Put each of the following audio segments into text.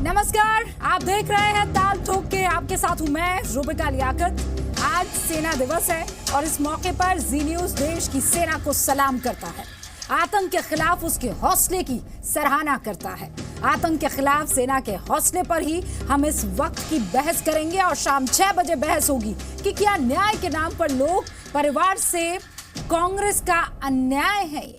नमस्कार, आप देख रहे हैं ताल ठोक के। आपके साथ हूं मैं रुबिका लियाकत। आज सेना दिवस है और इस मौके पर जी न्यूज देश की सेना को सलाम करता है। आतंक के खिलाफ उसके हौसले की सराहना करता है। आतंक के खिलाफ सेना के हौसले पर ही हम इस वक्त की बहस करेंगे और शाम 6 बजे बहस होगी कि क्या न्याय के नाम पर लोग परिवार से कांग्रेस का अन्याय है ये।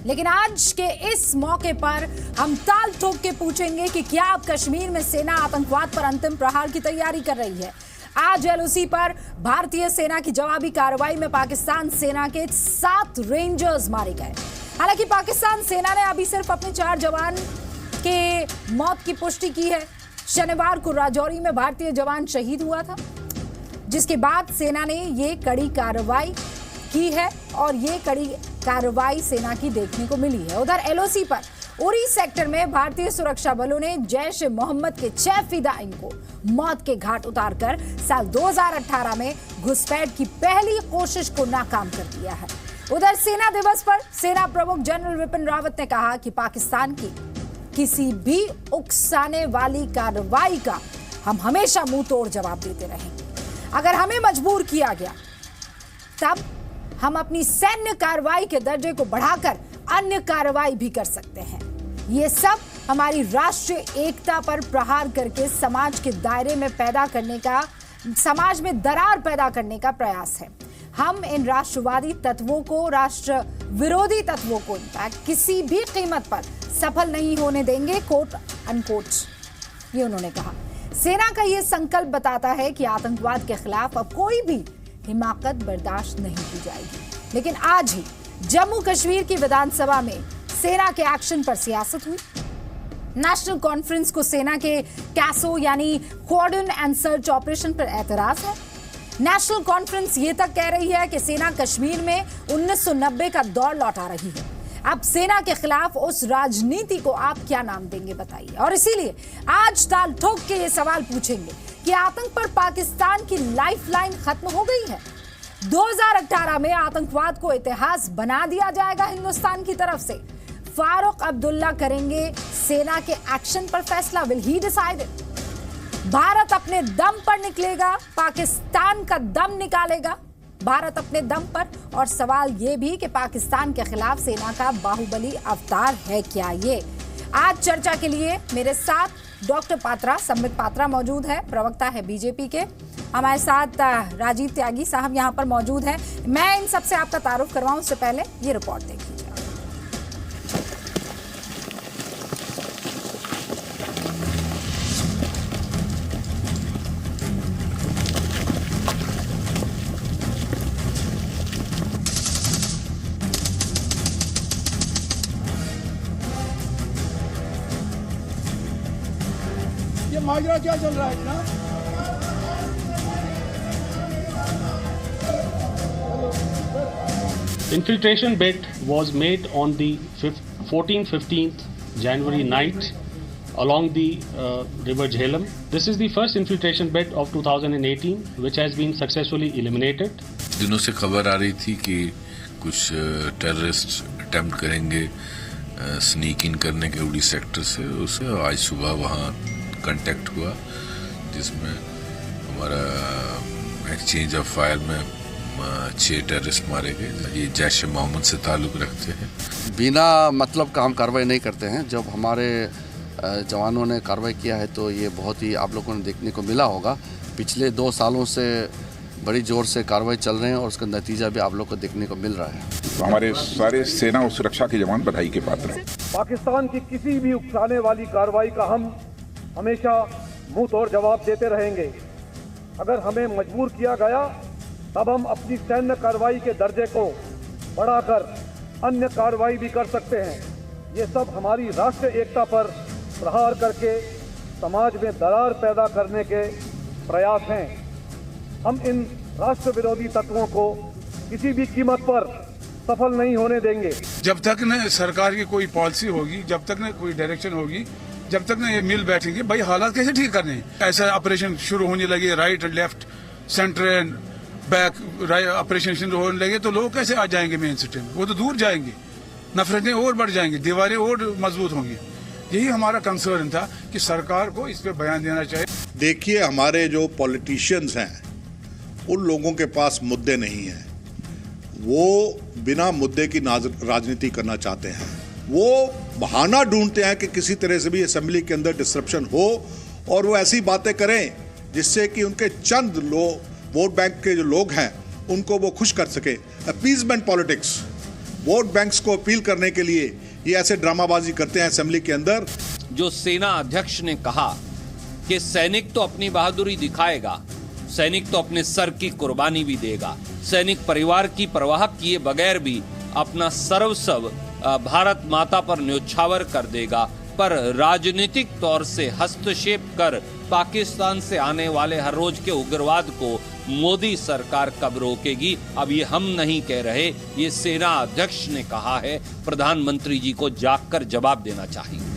लेकिन आज के इस मौके पर हम ताल ठोक के पूछेंगे कि क्या अब कश्मीर में सेना आतंकवाद पर अंतिम प्रहार की तैयारी कर रही है। आज एलओसी पर भारतीय सेना की जवाबी कार्रवाई में पाकिस्तान सेना के 7 रेंजर्स मारे गए। हालांकि पाकिस्तान सेना ने अभी सिर्फ अपने 4 जवान के मौत की पुष्टि की है। शनिवार को राजौरी में भारतीय जवान शहीद हुआ था, जिसके बाद सेना ने ये कड़ी कार्रवाई की है और ये कड़ी कार्रवाई सेना की देखने को मिली है। उधर एलओसी पर उरी सेक्टर में भारतीय सुरक्षा बलों ने जैश ए मोहम्मद के 6 फिदाइन को मौत के घाट उतारकर साल 2018 में घुसपैठ की पहली कोशिश को नाकाम कर दिया है। उधर सेना दिवस पर सेना प्रमुख जनरल विपिन रावत ने कहा कि पाकिस्तान की किसी भी उकसाने वाली कार्रवाई का हम हमेशा मुंह तोड़ जवाब देते रहेंगे। अगर हमें मजबूर किया गया तब हम अपनी सैन्य कार्रवाई के दर्जे को बढ़ाकर अन्य कार्रवाई भी कर सकते हैं। ये सब हमारी राष्ट्रीय एकता पर प्रहार करके समाज में दरार पैदा करने का प्रयास है। हम इन राष्ट्रवादी तत्वों को, राष्ट्र विरोधी तत्वों को इनफैक्ट किसी भी कीमत पर सफल नहीं होने देंगे, कोट अनकोट, ये उन्होंने कहा। सेना का ये संकल्प बताता है कि आतंकवाद के खिलाफ अब कोई भी हिमाकत बर्दाश्त नहीं की जाएगी। लेकिन आज ही जम्मू कश्मीर की विधानसभा में सेना के एक्शन पर सियासत हुई। नेशनल कॉन्फ्रेंस को सेना के कैसो यानी कोऑर्डिनेट एंड सर्च ऑपरेशन पर एतराज है। नेशनल कॉन्फ्रेंस ये तक कह रही है कि सेना कश्मीर में 1990 का दौर लौटा रही है। अब सेना के खिलाफ उस राजनीति को आप क्या नाम देंगे बताइए। और इसीलिए आज ताल ठोक के ये सवाल पूछेंगे कि आतंक पर पाकिस्तान की लाइफलाइन खत्म हो गई है। 2018 में आतंकवाद को इतिहास बना दिया जाएगा हिंदुस्तान की तरफ से। फारूक अब्दुल्ला करेंगे सेना के एक्शन पर फैसला। Will he decide it? Bharat अपने दम पर निकलेगा, पाकिस्तान का दम निकालेगा भारत अपने दम पर। और सवाल ये भी कि पाकिस्तान के खिलाफ सेना का बाहुबली अवतार है क्या ये। आज चर्चा के लिए मेरे साथ डॉक्टर पात्रा, संबित पात्रा मौजूद है, प्रवक्ता है बीजेपी के। हमारे साथ राजीव त्यागी साहब यहाँ पर मौजूद हैं। मैं इन सबसे आपका तारुफ करवाऊं उससे पहले ये रिपोर्ट देख लीजिए। ये माजरा क्या चल रहा है ना? Infiltration bid was made on the 14-15th January night along the river Jhelum. This is the first infiltration bid of 2018 which has been successfully eliminated. दिनों से खबर आ रही थी कि कुछ टेररिस्ट अटेम्प्ट करेंगे स्नीक इन करने के उड़ी सेक्टर से। उसे आज सुबह वहाँ कांटेक्ट हुआ जिसमें हमारा एक्सचेंज ऑफ फायर में 6 टेररिस्ट मारे गए। ये जैश ए मोहम्मद से ताल्लुक़ रखते हैं। बिना मतलब का हम कार्रवाई नहीं करते हैं। जब हमारे जवानों ने कार्रवाई किया है तो ये बहुत ही आप लोगों ने देखने को मिला होगा। पिछले 2 सालों से बड़ी जोर से कार्रवाई चल रहे हैं और उसका नतीजा भी आप लोग को देखने को मिल रहा है। तो हमारे सारे सेना और सुरक्षा के जवान बधाई के पात्र हैं। पाकिस्तान की किसी भी उकसाने वाली कार्रवाई का हम हमेशा मुंह तोड़ जवाब देते रहेंगे। अगर हमें मजबूर किया गया तब हम अपनी सैन्य कार्रवाई के दर्जे को बढ़ाकर अन्य कार्रवाई भी कर सकते हैं। ये सब हमारी राष्ट्रीय एकता पर प्रहार करके समाज में दरार पैदा करने के प्रयास हैं। हम इन राष्ट्र विरोधी तत्वों को किसी भी कीमत पर सफल नहीं होने देंगे। जब तक न सरकार की कोई पॉलिसी होगी, जब तक न कोई डायरेक्शन होगी, जब तक न ये मिल बैठेंगे, भाई हालात कैसे ठीक करने हैं। ऐसा ऑपरेशन शुरू होने लगे, right left centre and back operation शुरू होने लगे तो लोग कैसे आ जाएंगे मेन सिटी में? वो तो दूर जाएंगे, नफरतें और बढ़ जाएंगी, दीवारें और मजबूत होंगी। यही हमारा कंसर्न था कि सरकार को इस पे बयान देना चाहिए। देखिए, हमारे जो पॉलिटिशियंस हैं उन लोगों के पास मुद्दे नहीं हैं, वो बिना मुद्दे की राजनीति करना चाहते हैं। वो बहाना ढूंढते हैं कि किसी तरह से भी असेंबली के अंदर डिसरप्शन हो और वो ऐसी बातें करें जिससे कि उनके चंद लोग, वोट बैंक के जो लोग हैं, उनको वो खुश कर सके। अपीजमेंट पॉलिटिक्स, वोट बैंक्स को अपील करने के लिए ये ऐसे ड्रामाबाजी करते हैं असेंबली के अंदर। जो सेना अध्यक्ष ने कहा कि सैनिक तो अपनी बहादुरी दिखाएगा, सैनिक तो अपने सर की कुर्बानी भी देगा, सैनिक परिवार की परवाह किए बगैर भी अपना सर्वस्व भारत माता पर न्योछावर कर देगा, पर राजनीतिक तौर से हस्तक्षेप कर पाकिस्तान से आने वाले हर रोज के उग्रवाद को मोदी सरकार कब रोकेगी? अब ये हम नहीं कह रहे, ये सेना अध्यक्ष ने कहा है। प्रधानमंत्री जी को जागकर जवाब देना चाहिए।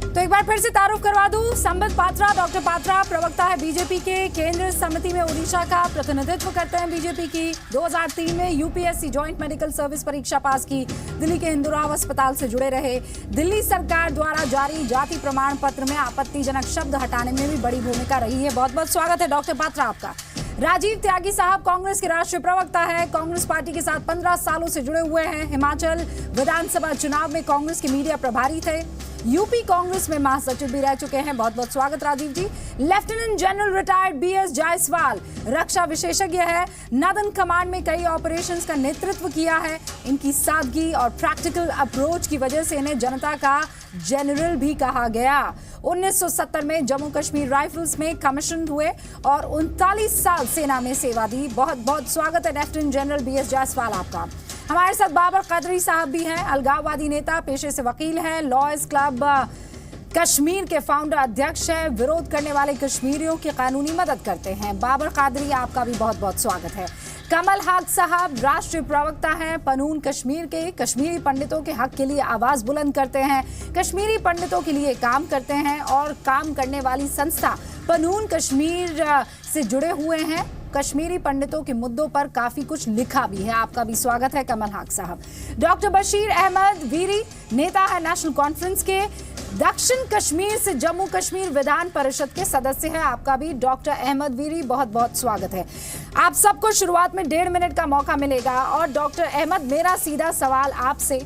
तो एक बार फिर से तारुफ करवा दूं, संबित पात्रा, डॉक्टर पात्रा प्रवक्ता है बीजेपी के, केंद्र समिति में उड़ीसा का प्रतिनिधित्व करते हैं बीजेपी की। 2003 में यूपीएससी जॉइंट मेडिकल सर्विस परीक्षा पास की, दिल्ली के हिंदूराव अस्पताल से जुड़े रहे। दिल्ली सरकार द्वारा जारी जाति प्रमाण पत्र में आपत्तिजनक शब्द हटाने में भी बड़ी भूमिका रही है। बहुत बहुत स्वागत है डॉक्टर पात्रा आपका। राजीव त्यागी साहब कांग्रेस के राष्ट्रीय प्रवक्ता है, कांग्रेस पार्टी के साथ 15 सालों से जुड़े हुए हैं। हिमाचल विधानसभा चुनाव में कांग्रेस के मीडिया प्रभारी थे, यूपी कांग्रेस में महासचिव भी रह चुके हैं। बहुत बहुत स्वागत Rajiv ji. Lieutenant general retired BS Jaiswal रक्षा विशेषज्ञ है, नदन कमांड में कई ऑपरेशंस का नेतृत्व किया है। इनकी सादगी और प्रैक्टिकल अप्रोच की वजह से इन्हें जनता का जनरल भी कहा गया। 1970 में जम्मू कश्मीर राइफल्स में कमीशन हुए और 39 साल सेना में सेवा दी। बहुत बहुत स्वागत है लेफ्टिनेंट जनरल बीएस जायसवाल आपका। हमारे साथ बाबर कादरी साहब भी हैं, अलगाववादी नेता, पेशे से वकील हैं, लॉयर्स क्लब कश्मीर के फाउंडर अध्यक्ष हैं, विरोध करने वाले कश्मीरियों की कानूनी मदद करते हैं। बाबर कादरी आपका भी बहुत बहुत स्वागत है। कमल हक साहब राष्ट्रीय प्रवक्ता हैं, पनून कश्मीर के, कश्मीरी पंडितों के हक के लिए आवाज बुलंद करते हैं, कश्मीरी पंडितों के लिए काम करते हैं और काम करने वाली संस्था पनून कश्मीर से जुड़े हुए हैं। कश्मीरी पंडितों के मुद्दों पर काफी कुछ लिखा भी है। आपका भी स्वागत है कमल हक साहब। डॉक्टर बशीर अहमद वीरी नेता है नेशनल कॉन्फ्रेंस के, दक्षिण कश्मीर से जम्मू कश्मीर विधान परिषद के सदस्य हैं। आपका भी डॉक्टर अहमद वीरी बहुत बहुत स्वागत है। आप सबको शुरुआत में 1.5 मिनट का मौका मिलेगा। और डॉक्टर अहमद, मेरा सीधा सवाल आपसे,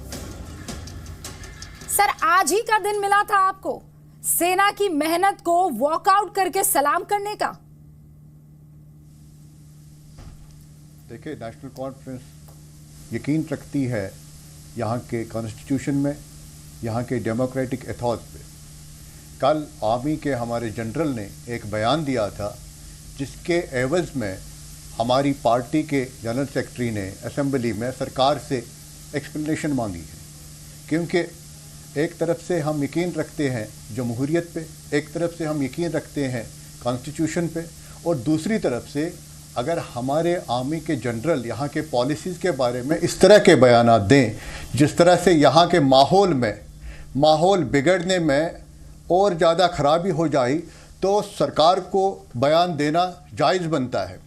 सर आज ही का दिन मिला था आपको सेना की मेहनत को वॉकआउट करके सलाम करने का? देखिए, नेशनल कॉन्फ्रेंस यकीन रखती है यहाँ के कॉन्स्टिट्यूशन में, यहाँ के डेमोक्रेटिक एथॉस पे। कल आर्मी के हमारे जनरल ने एक बयान दिया था जिसके एवज में हमारी पार्टी के जनरल सेक्रेटरी ने असेंबली में सरकार से एक्सप्लेनेशन मांगी है, क्योंकि एक तरफ से हम यकीन रखते हैं जमहूरियत पे, एक तरफ से हम यकीन रखते हैं कॉन्स्टिट्यूशन पे, और दूसरी तरफ से अगर हमारे आर्मी के जनरल यहाँ के पॉलिसीज़ के बारे में इस तरह के बयानात दें जिस तरह से यहाँ के माहौल बिगड़ने में और ज़्यादा ख़राबी हो जाए, तो सरकार को बयान देना जायज़ बनता है।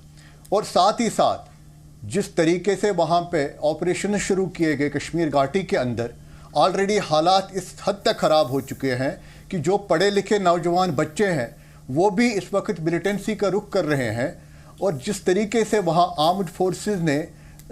और साथ ही साथ जिस तरीके से वहाँ पे ऑपरेशन शुरू किए गए कश्मीर घाटी के अंदर, ऑलरेडी हालात इस हद तक ख़राब हो चुके हैं कि जो पढ़े लिखे नौजवान बच्चे हैं वो भी इस वक्त मिलिटेंसी का रुख कर रहे हैं। और जिस तरीके से वहाँ आर्म्ड फोर्सेस ने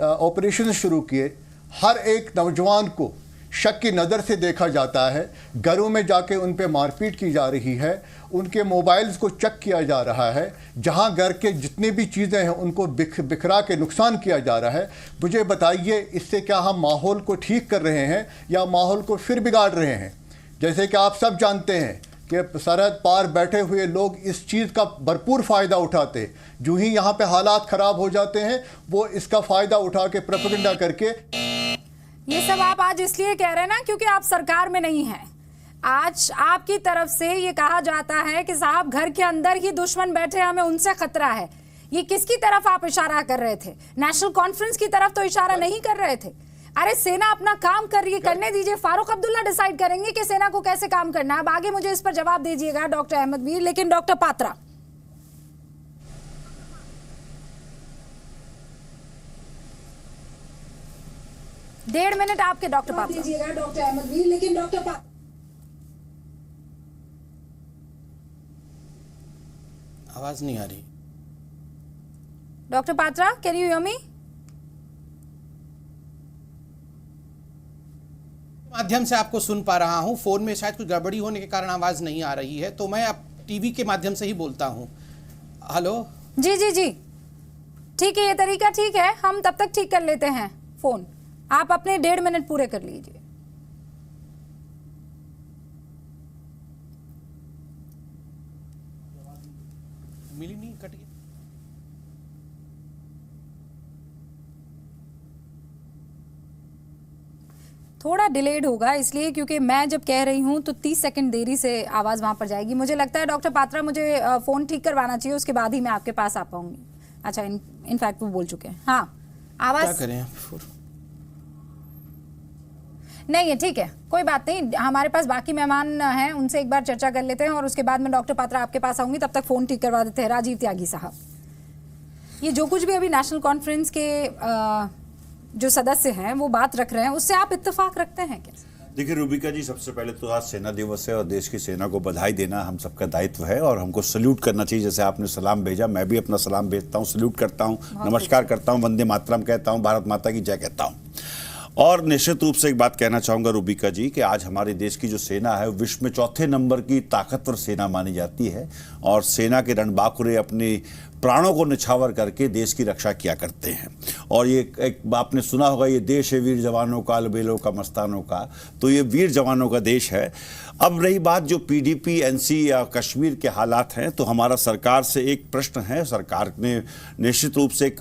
ऑपरेशन शुरू किए, हर एक नौजवान को शक की नज़र से देखा जाता है, घरों में जाके उन पे मारपीट की जा रही है, उनके मोबाइल्स को चेक किया जा रहा है, जहां घर के जितनी भी चीज़ें हैं उनको बिखरा के नुकसान किया जा रहा है। मुझे बताइए, इससे क्या हम माहौल को ठीक कर रहे हैं या माहौल को फिर बिगाड़ रहे हैं? जैसे कि आप सब जानते हैं कि सरहद पार बैठे हुए लोग इस चीज़ का भरपूर फ़ायदा उठाते हैं। जो ही यहाँ पे हालात ख़राब हो जाते हैं वो इसका फ़ायदा उठा के प्रोपेगेंडा करके। ये सब आप आज इसलिए कह रहे हैं ना क्योंकि आप सरकार में नहीं हैं। आज आपकी तरफ से ये कहा जाता है कि साहब घर के अंदर ही दुश्मन बैठे, हमें उनसे खतरा है। ये किसकी तरफ आप इशारा कर रहे थे? नेशनल कॉन्फ्रेंस की तरफ तो इशारा नहीं कर रहे थे। अरे सेना अपना काम कर रही है, करने दीजिए। फारूक अब्दुल्ला डिसाइड करेंगे कि सेना को कैसे काम करना है। अब आगे मुझे इस पर जवाब दीजिएगा डॉक्टर अहमद वीर। लेकिन डॉक्टर पात्रा, 1.5 मिनट आपके डॉक्टर पात्रा। दीजिएगा डॉक्टर अहमदवीर, लेकिन डॉक्टर आवाज नहीं आ रही। Doctor Patra, can you hear me? माध्यम से आपको सुन पा रहा हूं, फोन में शायद कुछ गड़बड़ी होने के कारण आवाज नहीं आ रही है, तो मैं अब टीवी के माध्यम से ही बोलता हूं। हेलो। जी जी जी, ठीक है, ये तरीका ठीक है, हम तब तक ठीक कर लेते हैं फोन। आप अपने 1.5 मिनट पूरे कर लीजिए। मिली नहीं, कट गया। थोड़ा डिलेड होगा इसलिए क्योंकि मैं जब कह रही हूं तो 30 सेकंड देरी से आवाज वहां पर जाएगी। मुझे लगता है डॉक्टर पात्रा मुझे फोन ठीक करवाना चाहिए, उसके बाद ही मैं आपके पास आ पाऊंगी। अच्छा, इनफैक्ट वो बोल चुके हैं। हाँ, आवाज क्या करें नहीं है, ठीक है, कोई बात नहीं। हमारे पास बाकी मेहमान हैं, उनसे एक बार चर्चा कर लेते हैं और उसके बाद मैं डॉक्टर पात्रा आपके पास आऊंगी। तब तक फोन ठीक करवा देते हैं। राजीव त्यागी साहब, ये जो कुछ भी अभी नेशनल कॉन्फ्रेंस के जो सदस्य हैं वो बात रख रहे हैं, उससे आप इत्तेफाक रखते हैं क्या? देखिए रूबिका जी, सबसे पहले तो आज सेना दिवस है और देश की सेना को बधाई देना हम सबका दायित्व है और हमको सल्यूट करना चाहिए। जैसे आपने सलाम भेजा, मैं भी अपना सलाम भेजता हूँ, सल्यूट करता हूँ, नमस्कार करता हूँ, वंदे मातरम कहता हूँ, भारत माता की जय कहता हूँ। और निश्चित रूप से एक बात कहना चाहूँगा रूबिका जी कि आज हमारे देश की जो सेना है विश्व में 4थे नंबर की ताकतवर सेना मानी जाती है और सेना के रणबांकुरे अपनी प्राणों को निछावर करके देश की रक्षा किया करते हैं। और ये एक आपने सुना होगा, ये देश है वीर जवानों का, अलबेलों का, मस्तानों का, तो ये वीर जवानों का देश है। अब रही बात जो पीडीपी एनसी या कश्मीर के हालात हैं, तो हमारा सरकार से एक प्रश्न है। सरकार ने निश्चित रूप से एक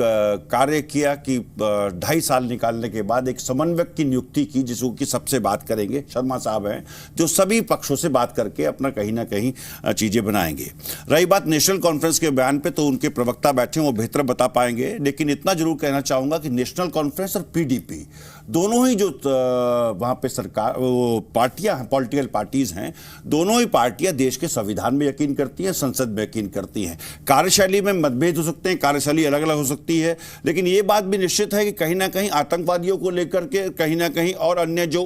कार्य किया कि 2.5 साल निकालने के बाद एक समन्वयक की नियुक्ति की, जिसको कि सबसे बात करेंगे, शर्मा साहब हैं, जो सभी पक्षों से बात करके अपना कहीं ना कहीं चीज़ें बनाएंगे। रही बात नेशनल कॉन्फ्रेंस के बयान पे, तो उनके प्रवक्ता बैठे वो बेहतर बता पाएंगे, लेकिन इतना जरूर कहना चाहूंगा कि नेशनल कॉन्फ्रेंस और पीडीपी दोनों ही जो वहां पे सरकार वो पार्टियां हैं, पॉलिटिकल पार्टीज हैं, दोनों ही पार्टियां देश के संविधान में यकीन करती हैं, संसद में यकीन करती हैं। कार्यशैली में मतभेद हो सकते हैं, कार्यशैली अलग अलग हो सकती है, लेकिन ये बात भी निश्चित है कि कहीं ना कहीं आतंकवादियों को लेकर के कहीं ना कहीं और अन्य जो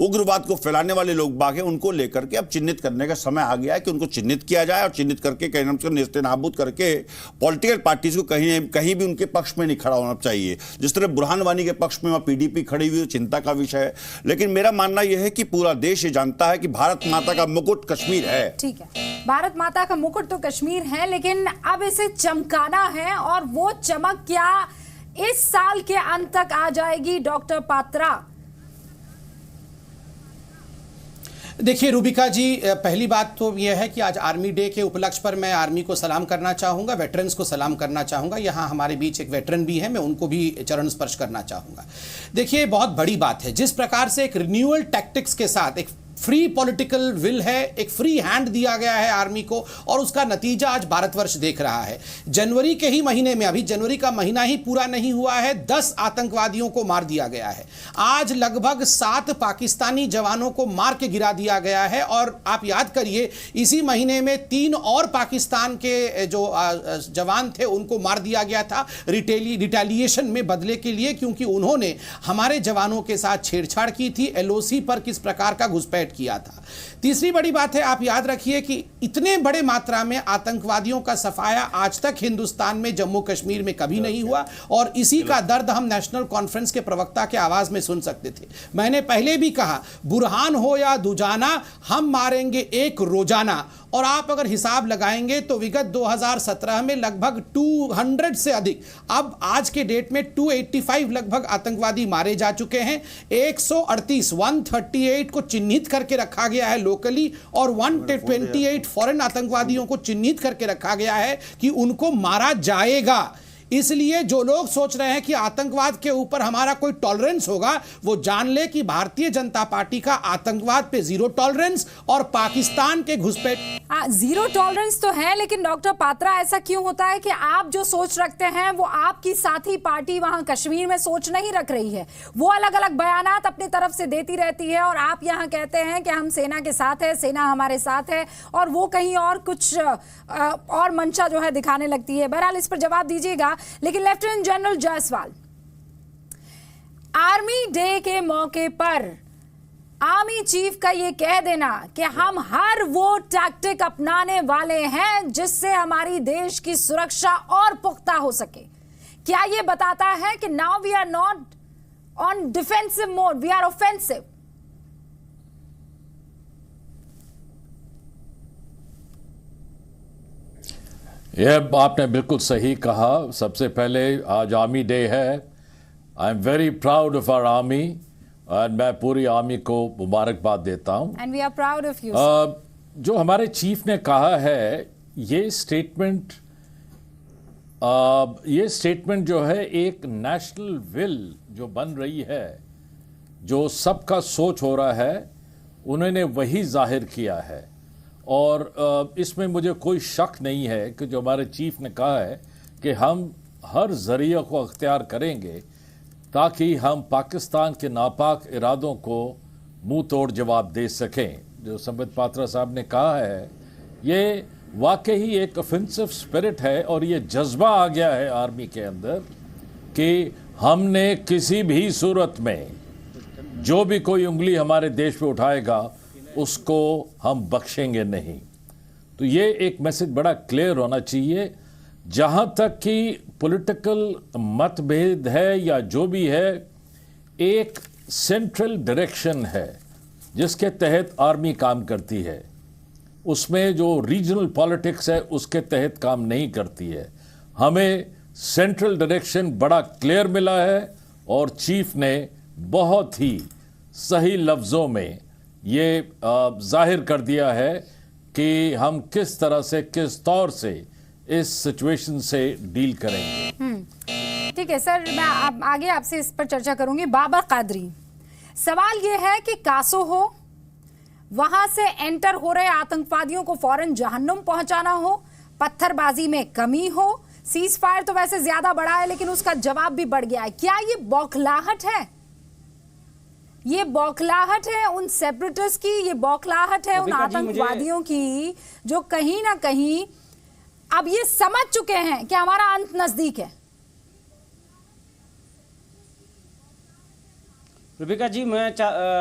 उग्रवाद को फैलाने वाले लोग बाग हैं उनको लेकर के अब चिन्हित करने का समय आ गया है कि उनको चिन्हित किया जाए और चिन्हित करके कहीं ना कहीं नेस्तनाबूद करके पॉलिटिकल पार्टीज को कहीं भी उनके पक्ष में नहीं खड़ा होना चाहिए। जिस तरह बुरहान वानी के पक्ष में वहाँ पीडीपी खड़ी हुई, चिंता का विषय है, लेकिन मेरा मानना यह है कि पूरा देश ये जानता है कि भारत माता का मुकुट कश्मीर है। ठीक है, भारत माता का मुकुट तो कश्मीर है, लेकिन अब इसे चमकाना है और वो चमक क्या इस साल के अंत तक आ जाएगी? डॉक्टर पात्रा, देखिए रूबिका जी, पहली बात तो यह है कि आज आर्मी डे के उपलक्ष्य पर मैं आर्मी को सलाम करना चाहूँगा, वेटरन्स को सलाम करना चाहूँगा। यहाँ हमारे बीच एक वेटरन भी है, मैं उनको भी चरण स्पर्श करना चाहूँगा। देखिए, बहुत बड़ी बात है जिस प्रकार से एक रिन्यूअल टैक्टिक्स के साथ एक फ्री पॉलिटिकल विल है, एक फ्री हैंड दिया गया है आर्मी को और उसका नतीजा आज भारतवर्ष देख रहा है। जनवरी के ही महीने में, अभी जनवरी का महीना ही पूरा नहीं हुआ है, 10 आतंकवादियों को मार दिया गया है। आज लगभग 7 पाकिस्तानी जवानों को मार के गिरा दिया गया है और आप याद करिए इसी महीने में 3 और पाकिस्तान के जो जवान थे उनको मार दिया गया था रिटेलिएशन में, बदले के लिए, क्योंकि उन्होंने हमारे जवानों के साथ छेड़छाड़ की थी, एलओसी पर किस प्रकार का घुसपैठ किया था। तीसरी बड़ी बात है, आप याद रखिए कि इतने बड़े मात्रा में आतंकवादियों का सफाया आज तक हिंदुस्तान में जम्मू कश्मीर में कभी नहीं हुआ और इसी का दर्द हम नेशनल कॉन्फ्रेंस के प्रवक्ता के आवाज में सुन सकते थे। मैंने पहले भी कहा, बुरहान हो या दुजाना, हम मारेंगे एक रोजाना। और आप अगर हिसाब लगाएंगे तो विगत 2017 में लगभग 200 से अधिक, अब आज के डेट में 285 लगभग आतंकवादी मारे जा चुके हैं। 138 को चिन्हित करके रखा गया है लोकली और 128 फॉरेन आतंकवादियों को चिन्हित करके रखा गया है कि उनको मारा जाएगा। इसलिए जो लोग सोच रहे हैं कि आतंकवाद के ऊपर हमारा कोई टॉलरेंस होगा, वो जान ले कि भारतीय जनता पार्टी का आतंकवाद पे जीरो टॉलरेंस और पाकिस्तान के घुसपैठ जीरो टॉलरेंस तो है, लेकिन डॉक्टर पात्रा ऐसा क्यों होता है कि आप जो सोच रखते हैं वो आपकी साथी पार्टी वहां कश्मीर में सोच नहीं रख रही है? वो अलग अलग बयानात अपनी तरफ से देती रहती है और आप यहां कहते हैं कि हम सेना के साथ है, सेना हमारे साथ है, और वो कहीं और कुछ और मंशा जो है दिखाने लगती है। बहरहाल इस पर जवाब दीजिएगा। लेकिन lieutenant general Jaiswal, army day के मौके पर आर्मी चीफ का ये कह देना कि हम हर वो टैक्टिक अपनाने वाले हैं जिससे हमारी देश की सुरक्षा और पुख्ता हो सके, क्या ये बताता है कि now we are not on defensive mode, we are offensive? यह आपने बिल्कुल सही कहा। सबसे पहले आज आर्मी डे है। I am very proud of our army और मैं पूरी आर्मी को मुबारकबाद देता हूं। And we are proud of you. जो हमारे चीफ ने कहा है ये स्टेटमेंट जो है एक नेशनल विल जो बन रही है, जो सबका सोच हो रहा है, उन्होंने वही जाहिर किया है। और इसमें मुझे कोई शक नहीं है कि जो हमारे चीफ ने कहा है कि हम हर जरिए को अख्तियार करेंगे ताकि हम पाकिस्तान के नापाक इरादों को मुंह तोड़ जवाब दे सकें। जो संबित पात्रा साहब ने कहा है ये वाकई एक ऑफेंसिव स्पिरिट है और ये जज्बा आ गया है आर्मी के अंदर कि हमने किसी भी सूरत में जो भी कोई उंगली हमारे देश पे उठाएगा उसको हम बख्शेंगे नहीं। तो ये एक मैसेज बड़ा क्लियर होना चाहिए। जहाँ तक कि पॉलिटिकल मतभेद है या जो भी है, एक सेंट्रल डायरेक्शन है जिसके तहत आर्मी काम करती है। उसमें जो रीजनल पॉलिटिक्स है उसके तहत काम नहीं करती है। हमें सेंट्रल डायरेक्शन बड़ा क्लियर मिला है और चीफ ने बहुत ही सही लफ्ज़ों में ये जाहिर कर दिया है कि हम किस तरह से, किस तौर से इस सिचुएशन से डील करेंगे। ठीक है सर, मैं आगे आपसे इस पर चर्चा करूंगी। बाबर कादरी, सवाल ये है कि कासो हो, वहां से एंटर हो रहे आतंकवादियों को फौरन जहन्नुम पहुंचाना हो, पत्थरबाजी में कमी हो, सीज फायर तो वैसे ज्यादा बढ़ा है लेकिन उसका जवाब भी बढ़ गया है, क्या ये बौखलाहट है? ये बौखलाहट है उन सेपरेटिस्ट की, ये बौखलाहट है उन आतंकवादियों की जो कहीं ना कहीं अब ये समझ चुके हैं कि हमारा अंत नजदीक है। रुबिका जी, मैं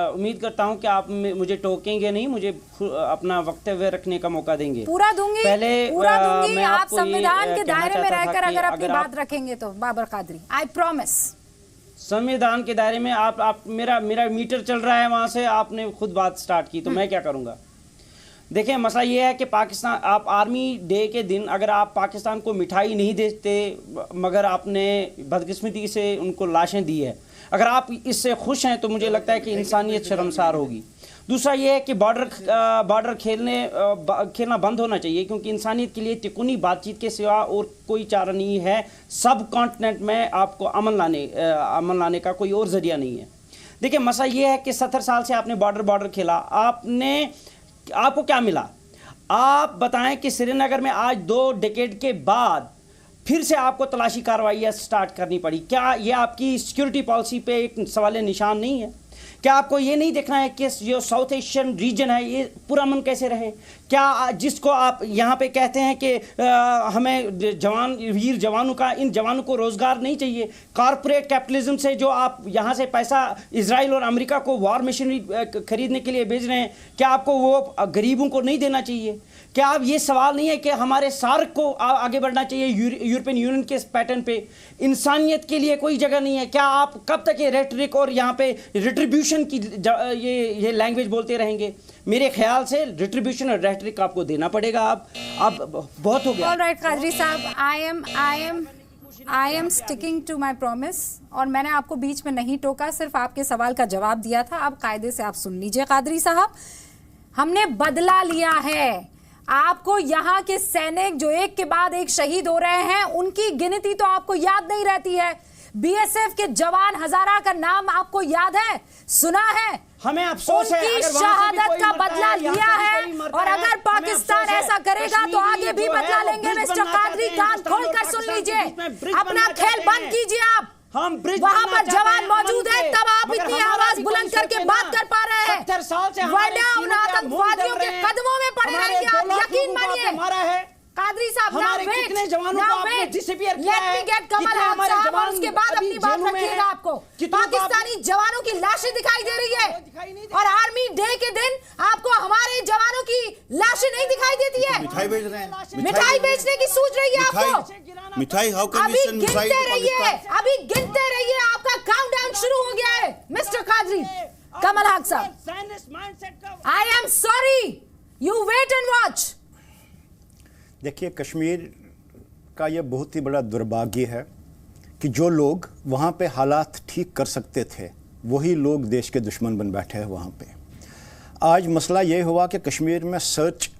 उम्मीद करता हूं कि आप मुझे टोकेंगे नहीं, मुझे अपना वक्तव्य रखने का मौका देंगे। पूरा दूंगी, पहले पूरा दूंगी। मैं आप आपको संविधान के दायरे में रहकर अगर अपनी अगर बात रखेंगे तो बाबर कादरी, आई प्रॉमिस। संविधान के दायरे में आप मेरा मीटर चल रहा है, वहां से आपने खुद बात स्टार्ट की तो मैं क्या करूंगा। देखिए, मसला ये है कि पाकिस्तान, आप आर्मी डे के दिन अगर आप पाकिस्तान को मिठाई नहीं देते मगर आपने बदकिस्मती से उनको लाशें दी है, अगर आप इससे खुश हैं तो मुझे लगता है कि इंसानियत शर्मसार होगी। दूसरा ये है कि बॉर्डर खेलना बंद होना चाहिए, क्योंकि इंसानियत के लिए तिकोनी बातचीत के सिवा और कोई चारा नहीं है। सब कॉन्टिनेंट में आपको अमन लाने का कोई और जरिया नहीं है। देखिए, मसला ये है कि 70 साल से आपने बॉर्डर खेला, आपको क्या मिला? आप बताएं कि श्रीनगर में आज 2 डेकेड के बाद फिर से आपको तलाशी कार्रवाइयाँ स्टार्ट करनी पड़ी। क्या ये आपकी सिक्योरिटी पॉलिसी पे एक सवाल निशान नहीं है? क्या आपको ये नहीं देखना है कि जो साउथ एशियन रीजन है ये पुरअमन कैसे रहे? क्या जिसको आप यहाँ पे कहते हैं कि हमें वीर जवानों का, इन जवानों को रोज़गार नहीं चाहिए? कॉरपोरेट कैपिटलिज्म से जो आप यहाँ से पैसा इजराइल और अमेरिका को वॉर मशीनरी खरीदने के लिए भेज रहे हैं, क्या आपको वो गरीबों को नहीं देना चाहिए? क्या आप ये सवाल नहीं है कि हमारे सार्क को आगे बढ़ना चाहिए यूरोपियन यूनियन के पैटर्न पे? इंसानियत के लिए कोई जगह नहीं है? क्या आप कब तक ये रेटरिक और यहाँ पे रिट्रीब्यूशन की ये लैंग्वेज बोलते रहेंगे? मेरे ख्याल से रिट्रीब्यूशन और रेटरिक आपको देना पड़ेगा। अब बहुत हो गया। ऑलराइट कादरी साहब, I am sticking to my promise, और मैंने आपको बीच में नहीं टोका, सिर्फ आपके सवाल का जवाब दिया था। अब कायदे से आप सुन लीजिए कादरी साहब, हमने बदला लिया है। आपको यहाँ के सैनिक जो एक के बाद एक शहीद हो रहे हैं उनकी गिनती तो आपको याद नहीं रहती है। बीएसएफ के जवान हजारा का नाम आपको याद है, सुना है? हमें अफसोस है, उनकी शहादत का बदला लिया है, और अगर पाकिस्तान ऐसा करेगा तो आगे भी बदला लेंगे। मिस्टर कादरी, कान खोलकर सुन लीजिए, अपना खेल बंद कीजिए। आप वहाँ पर जवान मौजूद है, तब आप इतनी आवाज बुलंद करके बात कर पा रहे हैं। 70 साल से वरना उन आतंकवादियों के कदमों में पड़े रहेंगे, आप यकीन मानिए। हमारा है कादरी साहब, now हमारे wait, कितने जवानों now को आपने wait. डिसअपियर किया Let है? me get कमल कितने हाथ हमारे साहब, और जवान उसके बाद अभी अपनी बात जेलों में रखिएगा। हैं? आपको कितनों को पाकिस्तानी जवानों की लाशें दिखाई दे रही है, और आर्मी डे के दिन आपको हमारे जवानों की लाशें नहीं दिखाई देती है। मिठाई बेच रहे हैं, मिठाई बेचने की सूझ रही है आपको। मिठाई हाउ कैन अभी गिनते रहिए, अभी गिनते रहिए, आपका काउंटडाउन शुरू हो गया है मिस्टर कादरी। कमल हाथ साहब, I am sorry, you wait and watch. देखिए, कश्मीर का ये बहुत ही बड़ा दुर्भाग्य है कि जो लोग वहाँ पे हालात ठीक कर सकते थे वही लोग देश के दुश्मन बन बैठे हैं वहाँ पे। आज मसला ये हुआ कि कश्मीर में सर्च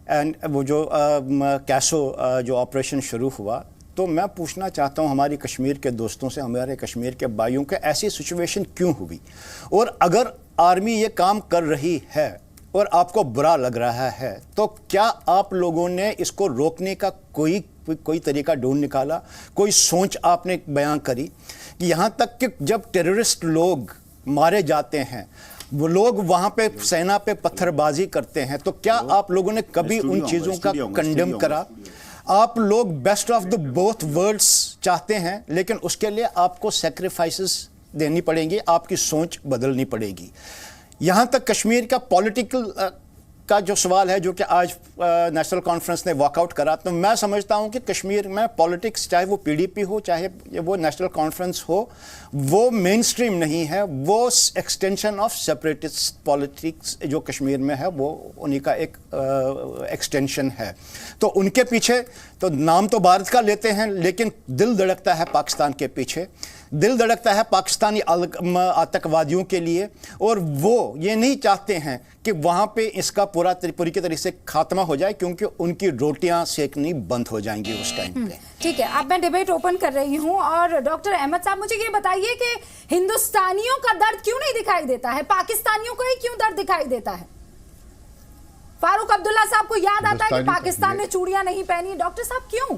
एंड वो जो कैसो जो ऑपरेशन शुरू हुआ, तो मैं पूछना चाहता हूँ हमारी कश्मीर के दोस्तों से, हमारे कश्मीर के भाइयों के, ऐसी सिचुएशन क्यों हुई? और अगर आर्मी ये काम कर रही है और आपको बुरा लग रहा है, तो क्या आप लोगों ने इसको रोकने का कोई तरीका ढूंढ निकाला? कोई सोच आपने बयां करी? कि यहाँ तक कि जब टेररिस्ट लोग मारे जाते हैं, वो लोग वहाँ पे सेना पे पत्थरबाजी करते हैं, तो क्या आप लोगों ने कभी उन चीज़ों का कंडेम करा? आप लोग best of the both worlds चाहते हैं, लेकिन उसके लिए आपको सेक्रीफाइसेस देनी पड़ेंगी, आपकी सोच बदलनी पड़ेगी। यहाँ तक कश्मीर का पॉलिटिकल का जो सवाल है, जो कि आज नेशनल कॉन्फ्रेंस ने वॉकआउट करा, तो मैं समझता हूँ कि कश्मीर में पॉलिटिक्स, चाहे वो पीडीपी हो, चाहे वो नेशनल कॉन्फ्रेंस हो, वो मेन स्ट्रीम नहीं है, वो एक्सटेंशन ऑफ सेपरेटिस्ट पॉलिटिक्स जो कश्मीर में है, वो उन्हीं का एक एक्सटेंशन है। तो उनके पीछे तो नाम तो भारत का लेते हैं, लेकिन दिल धड़कता है पाकिस्तान के पीछे, दिल धड़कता है पाकिस्तानी आतंकवादियों के लिए, और वो ये नहीं चाहते हैं कि वहाँ पे इसका पूरी तरह से खात्मा हो जाए, क्योंकि उनकी रोटियां सेकनी बंद हो जाएंगी उस टाइम पे। ठीक है, अब मैं डिबेट ओपन कर रही हूँ, और डॉक्टर अहमद साहब मुझे ये बताइए कि हिंदुस्तानियों का दर्द क्यों नहीं दिखाई देता है, पाकिस्तानियों का ही क्यों दर्द दिखाई देता है? फारूक अब्दुल्ला साहब को याद आता है कि पाकिस्तान ने चूड़ियां नहीं पहनी, डॉक्टर साहब क्यों?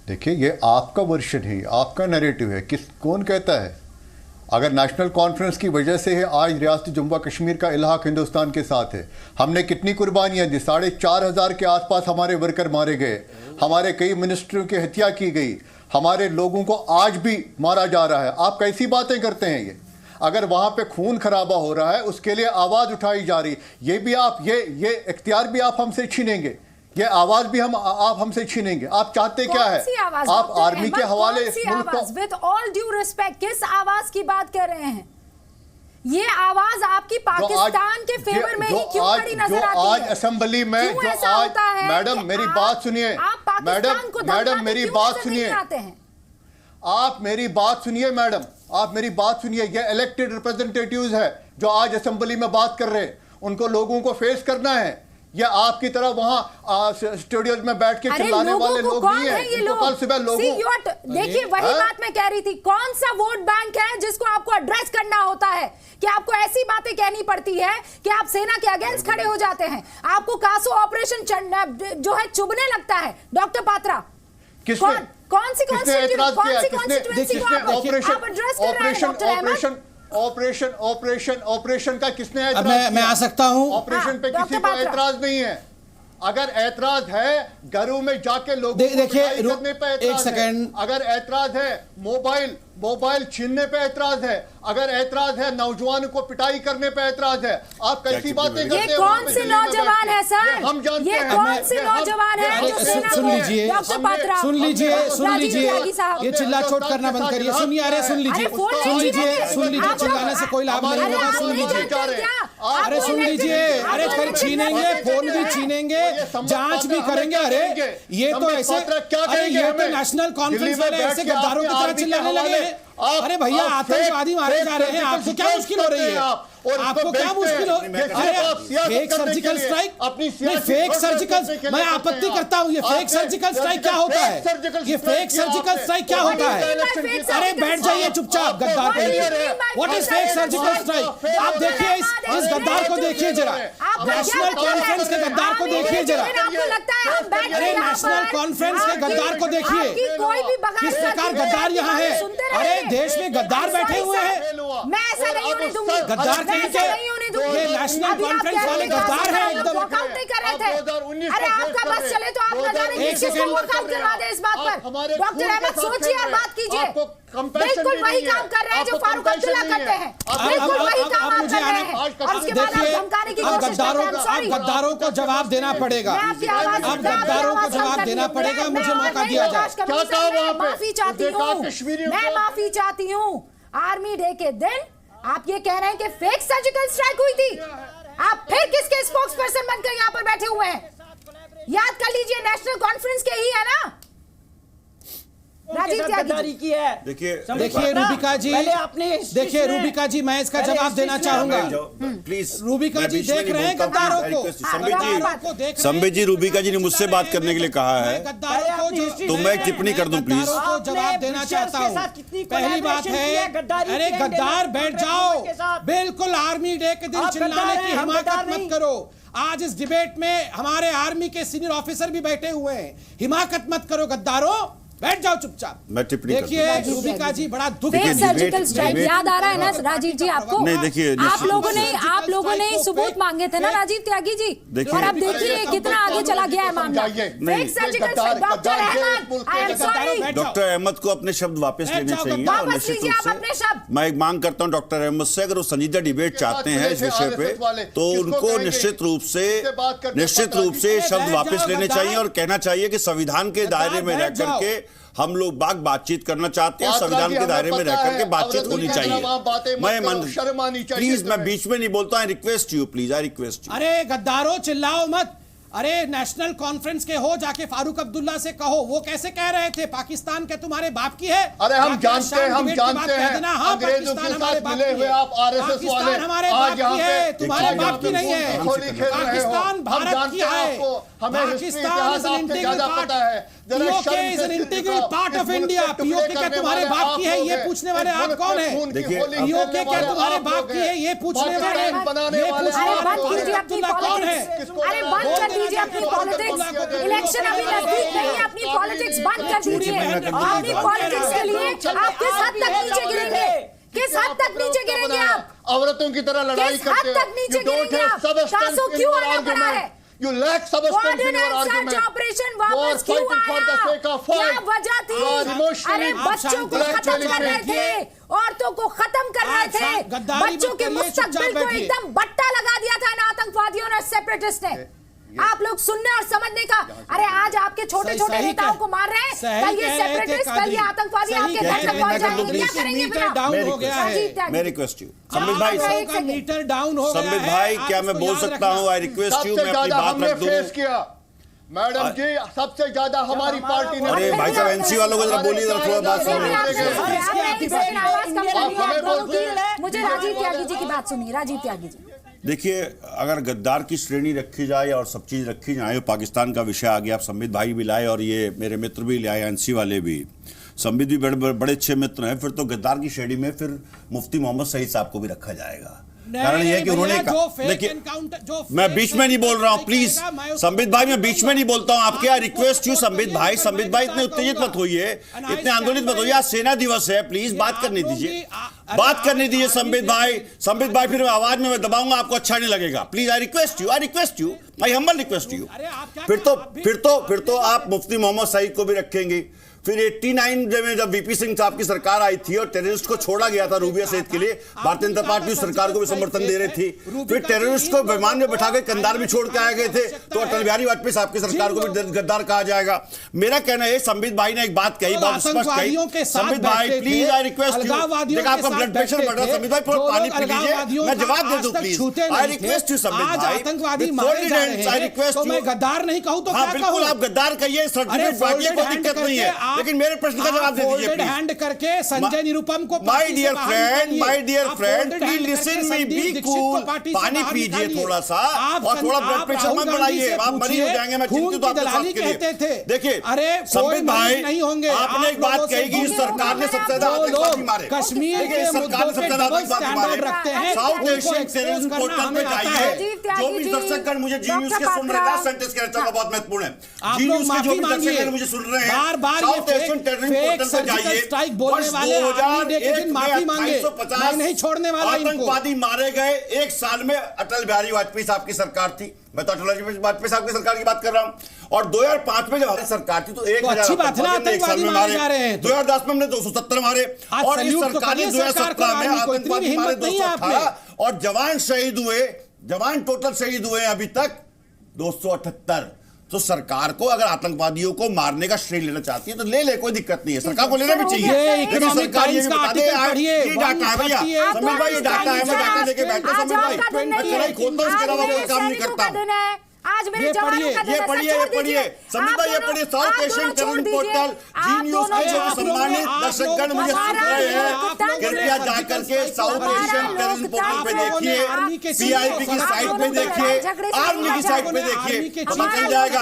देखिए, ये आपका वर्शन है, आपका नैरेटिव है, कौन कहता है? अगर नेशनल कॉन्फ्रेंस की वजह से है आज रियासत जम्मू कश्मीर का इल्हाक हिंदुस्तान के साथ है। हमने कितनी कुर्बानियां दी, 4,500 के आसपास हमारे वर्कर मारे गए, हमारे कई मिनिस्टरों की हत्या की गई, हमारे लोगों को आज भी मारा जा रहा है। आप कैसी बातें करते हैं ये? अगर वहाँ पे खून खराबा हो रहा है, उसके लिए आवाज़ उठाई जा रही, ये भी आप ये इख्तियार भी आप हमसे छीनेंगे, ये आवाज भी आप हमसे छीनेंगे। आप चाहते क्या है? आप आर्मी के हवाले विद ऑल ड्यू रिस्पेक्ट, किस आवाज की बात कर रहे हैं? ये आवाज आपकी पाकिस्तान के फेवर में ही क्यों खड़ी नजर आती है? आज असेंबली में जो आज, मैडम मेरी बात सुनिए, मैडम मेरी बात सुनिए, आप मेरी बात सुनिए मैडम, आप मेरी बात सुनिए। ये इलेक्टेड रिप्रेजेंटेटिव्स है जो आज असेंबली में बात कर रहे हैं, उनको लोगों को फेस करना है। ये आपकी तरह वहाँ स्टूडियोज में बैठ के चिल्लाने वाले लोग नहीं हैं। इनको कल सुबह लोगों, देखिए वही बात मैं कह रही थी, कौन सा वोट बैंक है जिसको आपको एड्रेस करना होता है कि आपको ऐसी बातें कहनी पड़ती है कि आप सेना के अगेंस्ट खड़े हो जाते हैं, आपको कासो ऑपरेशन जो है चुभने लगता है। डॉक्टर पात्रा, कौन सी कॉन्स्टिट्यूएंसी को आप एड्रेस कर रहे हैं? डॉक्टर अहमद, ऑपरेशन का किसने अब मैं आ सकता हूं? ऑपरेशन पे किसी को एतराज नहीं है। अगर ऐतराज है घरों में जाके लोगों को देखिए करने पे ऐतराज है। अगर ऐतराज है मोबाइल छीनने पे ऐतराज है। अगर ऐतराज है नौजवानों को पिटाई करने पे ऐतराज है। आप कैसी बातें करते हैं? ये कौन से नौजवान है सर? हम जानते हैं। ये कौन से नौजवान है? सुन लीजिए, ये चिल्ला चोट करना बंद करिए। सुनिए, अरे सुन लीजिए, चिल्लाने से कोई लाभ नहीं होगा। सुन लीजिए, अरे सुन लीजिए, अरे छीनेंगे, फोन भी छीनेंगे, जांच भी करेंगे। अरे ये तो ऐसे, अरे ये तो नेशनल कॉन्फ्रेंस वाले ऐसे गद्दारों की तरह चिल्लाने लगे। अरे भैया आतंकवादी मारे जा रहे हैं, आपको क्या मुश्किल हो रही है? आपको क्या मुश्किल हो? अरे fake surgical strike, fake surgical, मैं आपत्ति करता हूँ। ये फेक सर्जिकल स्ट्राइक क्या होता है? ये फेक सर्जिकल स्ट्राइक क्या होता है? अरे बैठ जाइए चुपचाप, गद्दार। What is fake surgical strike? आप देखिए इस गद्दार को देखिए जरा, नेशनल कॉन्फ्रेंस के गद्दार को देखिए जरा, अरे नेशनल कॉन्फ्रेंस के गद्दार को देखिए किस प्रकार गद्दार यहाँ है। अरे देश में गद्दार बैठे हुए हैं, मैं ऐसा नहीं होने दूंगी, गद्दार ये नेशनल कॉन्फ्रेंस वाले गद्दार हैं एकदम। वॉकआउट नहीं कर रहे थे। अरे आपका बस चले तो आप न जाने किसको वॉकआउट करवा दे इस बात पर। डॉक्टर अहमद सोचिए और बात कीजिए। बिल्कुल वही काम कर रहे हैं जो फारूक अब्दुल्ला करते हैं, बिल्कुल वही काम आप कर रहे हैं। और उसके बाद आप धमकाने की कोशिश करते हैं। अब गद्दारों को जवाब देना पड़ेगा, अब गद्दारों को जवाब देना पड़ेगा। मुझे मौका दिया जाए। माफी चाहती हूँ, मैं माफी चाहती हूँ। आर्मी डे के दिन आप ये कह रहे हैं कि फेक सर्जिकल स्ट्राइक हुई थी। आप फिर किसके स्पोक्स पर्सन बनकर यहाँ पर बैठे हुए हैं? याद कर लीजिए, नेशनल कॉन्फ्रेंस के ही है ना। राजीव त्यागी की है। देखिए रूबिका जी, देखिए रूबिका जी, मैं इसका जवाब देना चाहूंगा। प्लीज रूबिका जी देख रहे हैं गद्दारों को। संबित जी, रूबिका जी ने मुझसे बात करने के लिए कहा है, तो मैं टिप्पणी कर दूं प्लीज। जवाब देना चाहता हूँ। पहली बात है, अरे गद्दार बैठ जाओ, बिल्कुल आर्मी डे के दिन चिल्लाने की हिमाकत मत करो। आज इस डिबेट में हमारे आर्मी के सीनियर ऑफिसर भी बैठे हुए हैं, हिमाकत मत करो गद्दारों, बैठ जाओ चुपचाप। मैं टिप्पणी देखिए रूबिका जी, बड़ा दुख फेक सर्जिकल स्ट्राइक याद आ रहा है ना राजीव जी आपको? नहीं, देखिए आप लोगों ने सबूत मांगे थे ना राजीव त्यागी जी, और अब देखिए कितना आगे चला गया है मामला। Fake surgical strike. Doctor Ahmad, I am sorry. Doctor Ahmad को अपने शब्द वापस लेने चाहिए और निश्चित रूप से मैं एक मांग करता हूं डॉक्टर अहमद से, अगर वो संजीदा डिबेट चाहते हैं इस विषय पे तो उनको निश्चित रूप से शब्द वापस लेने चाहिए और कहना चाहिए कि संविधान के दायरे में रह करके हम लोग बातचीत करना चाहते हैं, संविधान के दायरे में रह करके बातचीत होनी चाहिए। मैं प्लीज, मैं बीच में नहीं बोलता, I request you please, I request you. अरे गद्दारों चिल्लाओ मत। अरे नेशनल कॉन्फ्रेंस के हो, जाके फारूक अब्दुल्ला से कहो। वो कैसे कह रहे थे पाकिस्तान के तुम्हारे बाप की है? अरे हम जानते हैं अंग्रेजों के साथ मिले हुए आप आरएसएस वाले हमारे बाप की है, तुम्हारे बाप की नहीं है। पाकिस्तान भारत की है, Pakistan is an integral part, PoK is an integral part of India. PoK क्या तुम्हारे बाप की है? ये पूछने वाले आप कौन है? पीओके क्या तुम्हारे बाप की है? ये पूछने वाले अब्दुल्ला कौन है? अरे बंद कर दीजिए अपनी पॉलिटिक्स। इलेक्शन अभी नजदीक नहीं है, अपनी पॉलिटिक्स बंद कर दीजिए। अपनी पॉलिटिक्स के लिए आप किस हद तक नीचे गिरेंगे? किस हद तक नीचे गिरेंगे आप? औरतों की तरह लड़ाई किस हद तक नीचे गिरेंगे आप? कासो क्यों आना पड़ा है? You lack substance in your argument. Operation वापस क्यों आया? क्या वजह थी? अरे बच्चों को खत्म कर रहे थे, औरतों को खत्म कर रहे थे, बच्चों के मुस्तकबिल को एकदम बट्टा लगा दिया था इन आतंकवादियों ने, सेपरेटिस्ट ने। आप लोग सुनने और समझने का। अरे आज आपके छोटे छोटे नेताओं को मार रहे हैं, कल ये सेपरेटिस्ट, कल ये आतंकवादी आपके घर तक पहुंच जाएंगे। क्या करेंगे फिर आप? मैं रिक्वेस्ट यू संबित भाई, मीटर डाउन हो गया है। संबित भाई, क्या मैं बोल सकता हूँ? आई रिक्वेस्ट यू, मैं अपनी बात रख दूं। मैडम जी, सबसे ज्यादा हमारी पार्टी ने। अरे भाई साहब, एनसी वालों को जरा बोलिए, जरा थोड़ा बात सुनिए। मुझे राजीव त्यागी जी की बात सुनिए। राजीव त्यागी जी, देखिए, अगर गद्दार की श्रेणी रखी जाए और सब चीज़ रखी जाए, पाकिस्तान का विषय आ गया, आप संबित भाई भी लाए और ये मेरे मित्र भी लाए, एनसी वाले भी, संबित भी बड़े अच्छे मित्र हैं, फिर तो गद्दार की श्रेणी में फिर मुफ्ती मोहम्मद सईद साहब को भी रखा जाएगा। कारण यह है कि उन्होंने, देखिए मैं बीच में नहीं बोल रहा हूं, प्लीज संबित भाई, मैं बीच में नहीं बोलता हूं आपके। आई रिक्वेस्ट यू संबित भाई, इतने उत्तेजित मत होइए, इतने आंदोलित मत होइए। आज सेना दिवस है, प्लीज बात करने दीजिए, बात करने दीजिए संबित भाई। फिर आवाज में मैं दबाऊंगा, आपको अच्छा नहीं लगेगा। Please I request you, I humble request you. फिर तो आप मुफ्ती मोहम्मद सईद को भी रखेंगे। फिर 89 में जब वीपी सिंह साहब की सरकार आई थी और टेररिस्ट को छोड़ा गया था रूबिया सईद के लिए, भारतीय जनता पार्टी सरकार को भी समर्थन दे रही थी। फिर टेररिस्ट को विमान में बैठा के कंधार भी छोड़ के आए गए थे, तो अटल बिहारी वाजपेयी साहब की सरकार को भी गद्दार कहा जाएगा। मेरा कहना है, संबित भाई ने एक बात कही, बहुत स्पष्ट कही। संबित भाई प्लीज, आई रिक्वेस्ट यू, देखिए आपका ब्लड प्रेशर बढ़ रहा है, संबित भाई थोड़ा पानी पी लीजिए, मैं जवाब दे दूं please. I request you Sambit भाई, आई रिक्वेस्ट यू। मैं गद्दार नहीं कहूं तो हाँ बिल्कुल, आप गद्दार कहिए, सर्टिफिकेट बांटिए, कोई दिक्कत नहीं है, लेकिन मेरे प्रश्न का जवाब दे दीजिए फोल्डेड हैंड करके संजय निरुपम को my dear friend please listen me, be cool, पानी पीजिए थोड़ा सा और थोड़ा ब्लड प्रेशर मत बढ़ाइए, आप मरीज हो जाएंगे, मैं चिंतित हूं आपके स्वास्थ्य के लिए। देखिए संबित भाई, आपने एक बात कही कि सरकार ने सबसे ज्यादा आतंकवादी मारे, कश्मीर के सरकार ने सबसे ज्यादा आतंकवादी मारे। साउथ एशियन टेररिज्म पोर्टल पे जाइए, जो भी दर्शकगण मुझे जी न्यूज के सुन रहे हैं, लास्ट सेंटेंस कहना चाहूंगा, बहुत महत्वपूर्ण है, जी न्यूज के जो भी दर्शकगण मुझे सुन रहे हैं, साउथ एशियन टेररिज्म पोर्टल पे जाइए, वर्ष 2001 में 250 आतंकवादी मारे गए एक साल में। अटल बिहारी वाजपेयी साहब की सरकार थी, मैं तो अटल बिहारी वाजपेयी साहब की सरकार की बात कर रहा हूं, और 2005 में जब हमारी सरकार थी तो 1000 आतंकवादी एक साल में मारे, 2010 में हमने 270 मारे, और इस सरकार ने 2017 में आतंकवादी मारे 218, और जवान शहीद हुए, जवान टोटल शहीद हुए अभी तक 278। तो सरकार को अगर आतंकवादियों को मारने का श्रेय लेना चाहती है तो ले ले, कोई दिक्कत नहीं है, सरकार को लेना भी चाहिए, लेकिन सरकार ये बता दे ये डाटा है भैया, समीर भाई ये डाटा है, मैं डाटा लेके बैठा हूं, समीर भाई मैं कहीं खोलता हूं, इसके अलावा कोई काम नहीं करता। आज मेरे जवानों का ये पढ़िए समीर भाई, ये पढ़िए, साउथ एशियन टेररिज्म पोर्टल जी न्यूज के जो सम्मानित दर्शकगण मुझे सुन रहे हैं, कृपया जाकर के साउथ एशियन टेररिज्म पोर्टल पे देखिए, पीआईबी की साइट पे देखिए, आर्मी की साइट पे देखिए, पता चल जाएगा,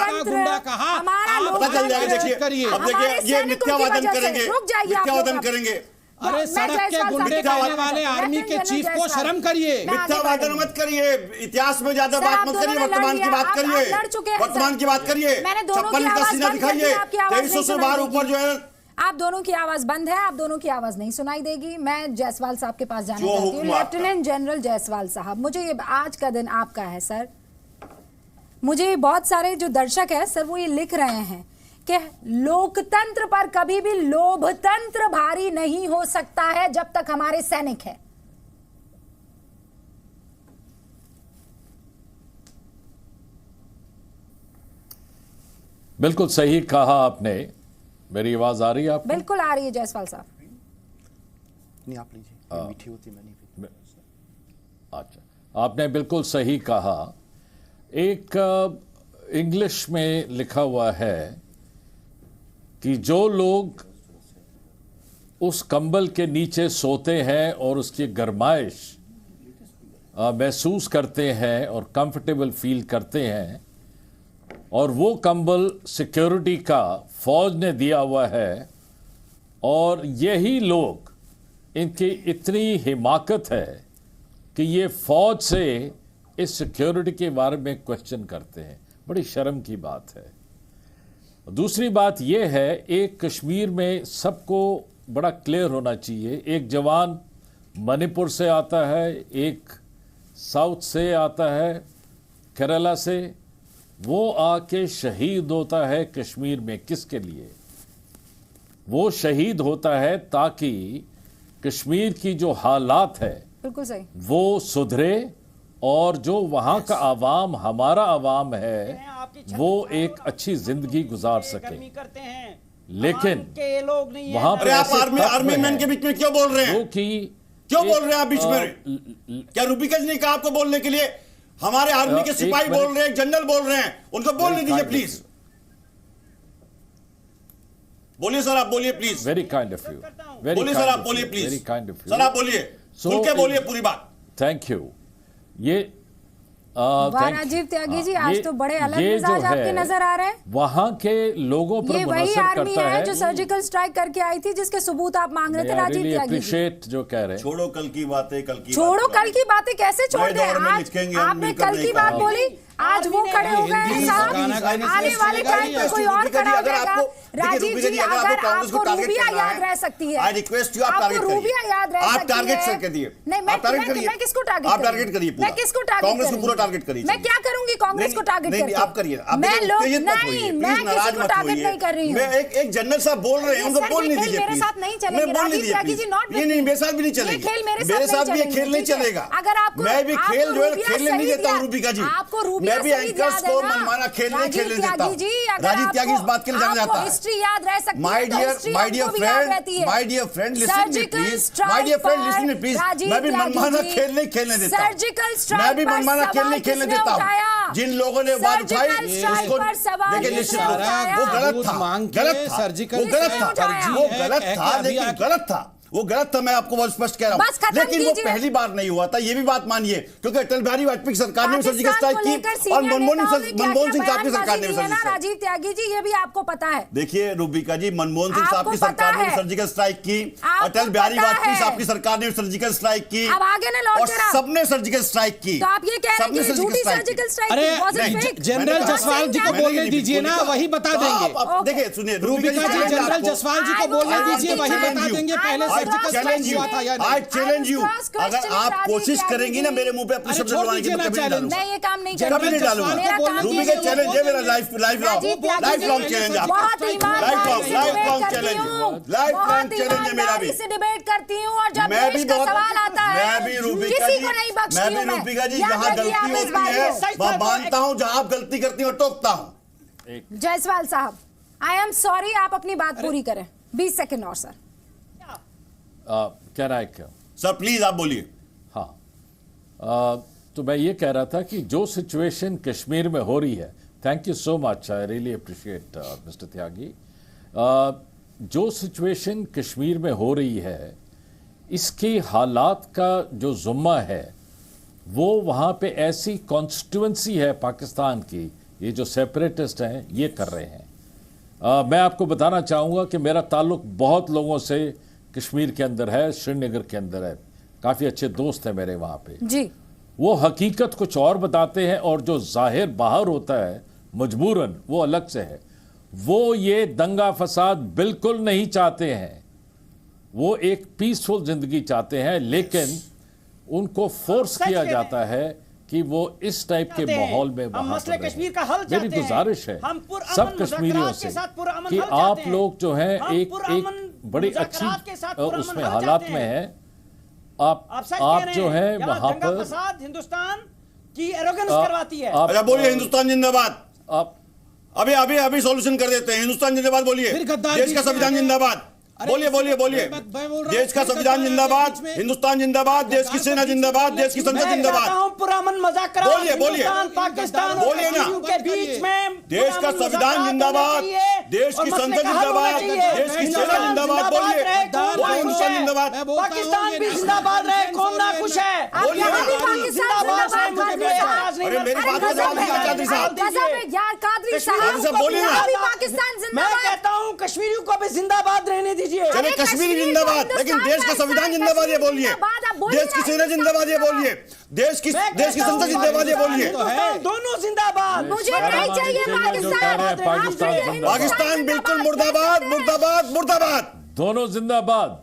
पता चल जाएगा। देखिए अब देखिए ये मिथ्यावादन करेंगे, मिथ्यावादन करेंगे, अरे सड़क के गुंडे कहने वाले आर्मी के चीफ को शर्म करिए, मिथ्यावादन मत करिए, इतिहास में ज्यादा बात मत करिए, वर्तमान की बात करिए, वर्तमान की बात करिए, चप्पल का सीना दिखाइए, 2300 से बाहर ऊपर जो है। आप दोनों की आवाज बंद है, आप दोनों की आवाज नहीं सुनाई देगी। मैं जायसवाल साहब के पास जाना चाहती हूँ, लेफ्टिनेंट जनरल जायसवाल साहब, मुझे ये आज का दिन आपका है सर, मुझे बहुत सारे जो दर्शक है सर वो ये लिख रहे हैं कि लोकतंत्र पर कभी भी लोभतंत्र भारी नहीं हो सकता है जब तक हमारे सैनिक है। बिल्कुल सही कहा आपने। मेरी आवाज आ रही है आपको? बिल्कुल आ रही है जायसवाल साहब। नहीं आप लीजिए, मीठी होती मैं नहीं। अच्छा, आपने बिल्कुल सही कहा। एक इंग्लिश में लिखा हुआ है कि जो लोग उस कंबल के नीचे सोते हैं और उसकी गर्माइश महसूस करते हैं और कंफर्टेबल फील करते हैं, और वो कंबल सिक्योरिटी का फौज ने दिया हुआ है, और यही लोग, इनकी इतनी हिमाकत है कि ये फौज से इस सिक्योरिटी के बारे में क्वेश्चन करते हैं। बड़ी शर्म की बात है। दूसरी बात यह है, एक कश्मीर में सबको बड़ा क्लियर होना चाहिए, एक जवान मणिपुर से आता है, एक साउथ से आता है, केरला से, वो आके शहीद होता है कश्मीर में। किसके लिए वो शहीद होता है? ताकि कश्मीर की जो हालात है बिल्कुल सही वो सुधरे, और जो वहाँ का आवाम, हमारा आवाम है, वो एक अच्छी जिंदगी गुजार सके। लेकिन वहाँ पर आर्मी मैन के बीच में क्यों बोल रहे हैं? क्यों बोल रहे हैं आप बीच में? क्या रूबिका जी ने कहा आपको बोलने के लिए? हमारे आर्मी के सिपाही बोल रहे हैं, जनरल बोल रहे हैं, उनको बोलने दीजिए प्लीज। बोलिए सर, आप बोलिए please. Very kind of you. बोलिए सर, आप बोलिए please. Very kind of you sir, आप बोलिए, खुल के बोलिए पूरी बात। Thank you. ये राजीव त्यागी जी, आज तो बड़े अलग मिजाज आपके नजर आ रहे हैं। वहाँ के लोगों पर ये वही मुनसर आर्मी करता है जो सर्जिकल स्ट्राइक करके आई थी, जिसके सबूत आप मांग रहे थे राजीव त्यागी जी। अप्रिशिएट जो कह रहे हैं। छोड़ो कल की बातें, कल की छोड़ो कल की बातें कैसे छोड़ दें? आज आपने कल की बात बोली, आज वो खड़े हो गए हैं साहब, आने वाले टाइम पे कोई और खड़ा हो जाएगा। राजीव जी, अगर आपको रूबिया याद रह सकती है, आपको रूबिया याद रह सकती है। आप टारगेट करके दिए। नहीं, मैं किसको टारगेट? आप टारगेट करिए, मैं किसको टारगेट? कांग्रेस को पूरा टारगेट करिए। मैं क्या करूंगी कांग्रेस को टारगेट करके? आप करिए। मैं लोग नहीं, मैं किसी को टारगेट नहीं कर रही हूँ। मैं एक जनरल साहब बोल रहे हैं, उनको बोलने दीजिए। मेरे साथ नहीं चलेंगे राजीव त्यागी जी, नॉट नहीं, मेरे साथ भी नहीं चलेगा। मेरे साथ भी खेल नहीं चलेगा। अगर आपको, मैं भी खेल जो है खेलने नहीं देता हूँ रूबिका जी। मैं भी एंकर्स को मनमाना खेलने देता हूँ। राजीव त्यागी इस बात के लिए जाना जाता है। हिस्ट्री याद रह सकती है, my dear friend listen me please. My dear friend listen me please. मैं भी मनमाना खेल नहीं खेलने देता। सर्जिकल स्ट्राइक मैं भी मनमाना खेल नहीं खेलने देता हूँ। जिन लोगों ने बात उठाई उसको देखिए निश्चित रूप से वो गलत था, लेकिन गलत था, वो गलत था। मैं आपको बहुत स्पष्ट कह रहा हूं, लेकिन वो पहली बार नहीं हुआ था, ये भी बात मानिए, क्योंकि अटल बिहारी वाजपेयी की सरकार ने भी सर्जिकल स्ट्राइक की और मनमोहन सिंह साहब की सरकार ने भी सर्जिकल स्ट्राइक। राजीव त्यागी जी, ये भी आपको पता है। देखिए रूबिका जी, मनमोहन सिंह साहब की सरकार ने भी सर्जिकल स्ट्राइक की, अटल बिहारी वाजपेयी साहब की सरकार ने भी सर्जिकल स्ट्राइक की, अब आगे ने लौट और सबने सर्जिकल स्ट्राइक की। तो आप ये कह रहे हैं कि झूठी सर्जिकल स्ट्राइक? अरे जनरल जसवाल जी को बोलने दीजिए ना, वही बता देंगे। देखिए सुनिए रूबिका जी, जनरल जसवाल जी को बोलने दीजिए, वही बता देंगे पहले सर्जिकल स्ट्राइक हुआ था या नहीं। आई चैलेंज यू, अगर आप कोशिश करेंगी ना मेरे मुंह पे अपने शब्द लगाने की, तो कभी मैं ये काम नहीं करूंगा, कभी नहीं डालूंगा। रूबिका चैलेंज है मेरा, लाइफ लॉन्ग चैलेंज है, लाइफ लॉन्ग चैलेंज है मेरा भी। से डिबेट करती हूँ और जब मैं भी का सवाल आता है मैं भी रूबिका जी जहाँ गलती होती है वहाँ मानता हूँ, जहाँ आप गलती करती हो टोकता हूँ। जायसवाल साहब, आई एम सॉरी, आप अपनी बात पूरी करें। 20 सेकंड और सर। कह रहा है क्या सर? प्लीज आप बोलिए। हाँ, तो मैं ये कह रहा था कि जो सिचुएशन कश्मीर में हो रही है, thank you so much, I really appreciate mister Tyagi, जो सिचुएशन कश्मीर में हो रही है, इसके हालात का जो जुम्मा है वो वहाँ पे ऐसी कॉन्स्टिट्यूंसी है पाकिस्तान की, ये जो सेपरेटिस्ट हैं ये कर रहे हैं। मैं आपको बताना चाहूँगा कि मेरा ताल्लुक बहुत लोगों से कश्मीर के अंदर है, श्रीनगर के अंदर है, काफ़ी अच्छे दोस्त हैं मेरे वहाँ पे जी। वो हकीकत कुछ और बताते हैं और जो जाहिर बाहर होता है मजबूरन वो अलग से है। वो ये दंगा फसाद बिल्कुल नहीं चाहते हैं, वो एक पीसफुल जिंदगी चाहते हैं, लेकिन उनको फोर्स किया जाता है कि वो इस टाइप के माहौल में वहां पर कश्मीर का हल मेरी गुजारिश है सब कश्मीरियों से कि आप लोग जो हैं एक बड़ी अच्छी उसमें हालात में हैं, आप जो है वहां पर हिंदुस्तान की एरोगेंस करवाती है। अच्छा बोलिए हिंदुस्तान जिंदाबाद। आप अभी सॉल्यूशन कर देते हैं। हिंदुस्तान जिंदाबाद बोलिए, देश का संविधान जिंदाबाद बोलिए बोलिए बोलिए। देश का संविधान जिंदाबाद, हिंदुस्तान जिंदाबाद, देश की सेना जिंदाबाद, देश की संसद जिंदाबाद। पुरअमन मजाक करा बोलिए बोलिए पाकिस्तान बोलिए ना, के बीच में देश का संविधान जिंदाबाद, देश की संसद जिंदाबाद, देश की सेना जिंदाबाद। बोलिए बोलिए हिंदुस्तान जिंदाबाद। पाकिस्तान भी जिंदाबाद रहे, कौन ना खुश है? बोलिए अरे मेरी बात को जवाब दीजिए कादरी साहब। कादरी साहब बोलिए ना। पाकिस्तान मैं जिंदाबाद कहता हूँ कश्मीरियों को भी जिंदाबाद रहने दीजिए। चले कश्मीर जिंदाबाद, लेकिन देश का संविधान जिंदाबाद ये बोलिए, देश की सेना जिंदाबाद ये बोलिए, देश की संसद जिंदाबाद ये बोलिए। दोनों जिंदाबाद। मुझे नहीं चाहिए पाकिस्तान। पाकिस्तान बिल्कुल मुर्दाबाद मुर्दाबाद मुर्दाबाद। दोनों जिंदाबाद।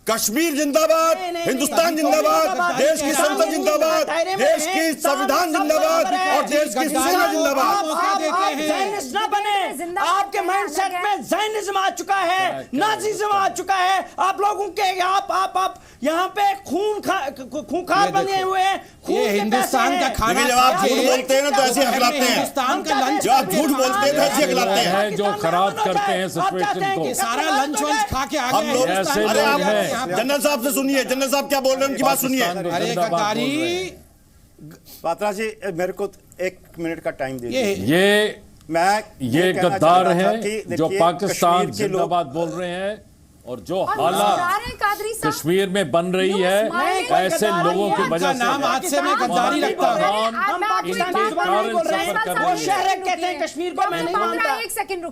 कश्मीर जिंदाबाद, हिंदुस्तान जिंदाबाद, देश की संसद जिंदाबाद, देश की संविधान जिंदाबाद और देश की सेना जिंदाबाद। आप ज़ायनिस्ट ना बने, आपके माइंडसेट में ज़ायनिज्म आ चुका है, नाज़िज्म आ चुका है। आप लोगों के आप यहाँ पे खूंखार बने हुए हैं। ये हिंदुस्तान का खाना जब आप झूठ बोलते हैं ना तो ऐसे हकलाते हैं। हिंदुस्तान का लंच जब आप झूठ बोलते हैं तो ऐसे हकलाते हैं, जो खराब करते हैं सिचुएशन को। सारा लंच वंच खा के आ हम लोग गए। अरे आप जनरल साहब से सुनिए, जनरल साहब क्या बोल रहे हैं उनकी बात सुनिए। अरे गद्दारी। पात्रा जी मेरे को 1 मिनट का टाइम दीजिए। ये गद्दार हैं जो पाकिस्तान जिंदाबाद बोल रहे हैं और जो हालात कश्मीर में बन रही है ऐसे लोगों की वजह से नाम आज से मैं गद्दारी रखता हूं। इनके कारण सफर कर रही है। कहते हैं कश्मीर को मैं नहीं मानता। एक सेकंड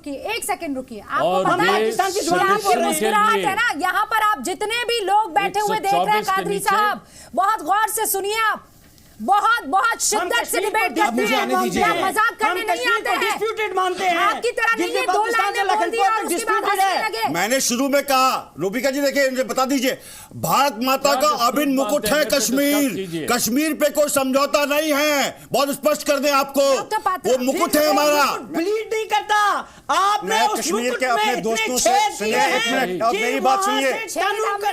रुकिए। और ये सजेशन के लिए है ना, यहाँ पर आप जितने भी लोग बैठे हुए देख रहे हैं, कादरी साहब बहुत गौर से सुनिए। आप बहुत शिद्दत से डिबेट करते हैं, मजाक करने नहीं आते हैं, डिस्प्यूटेड मानते हैं। आपकी तरह नहीं है 2 लाइनें बोल दी और उसके बाद हंसने लगे। मैंने शुरू में कहा, रूबिका जी देखिए मुझे बता दीजिए, भारत माता का अभिन्न मुकुट है कश्मीर। कश्मीर पे कोई समझौता नहीं है, बहुत स्पष्ट कर दें आपको, वो मुकुट है हमारा। ब्लीड नहीं करता। आपने कश्मीर के अपने दोस्तों से सुनिए, 1 मिनट और मेरी बात सुनिए।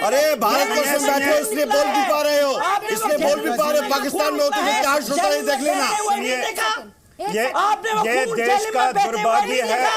अरे भारत वर्ष में बैठे इसलिए बोल भी पा रहे हो, इसलिए बोल भी पा रहे हो। पाकिस्तान में होते हैं क्या होता है देख लेना। ये देश का दुर्भाग्य है,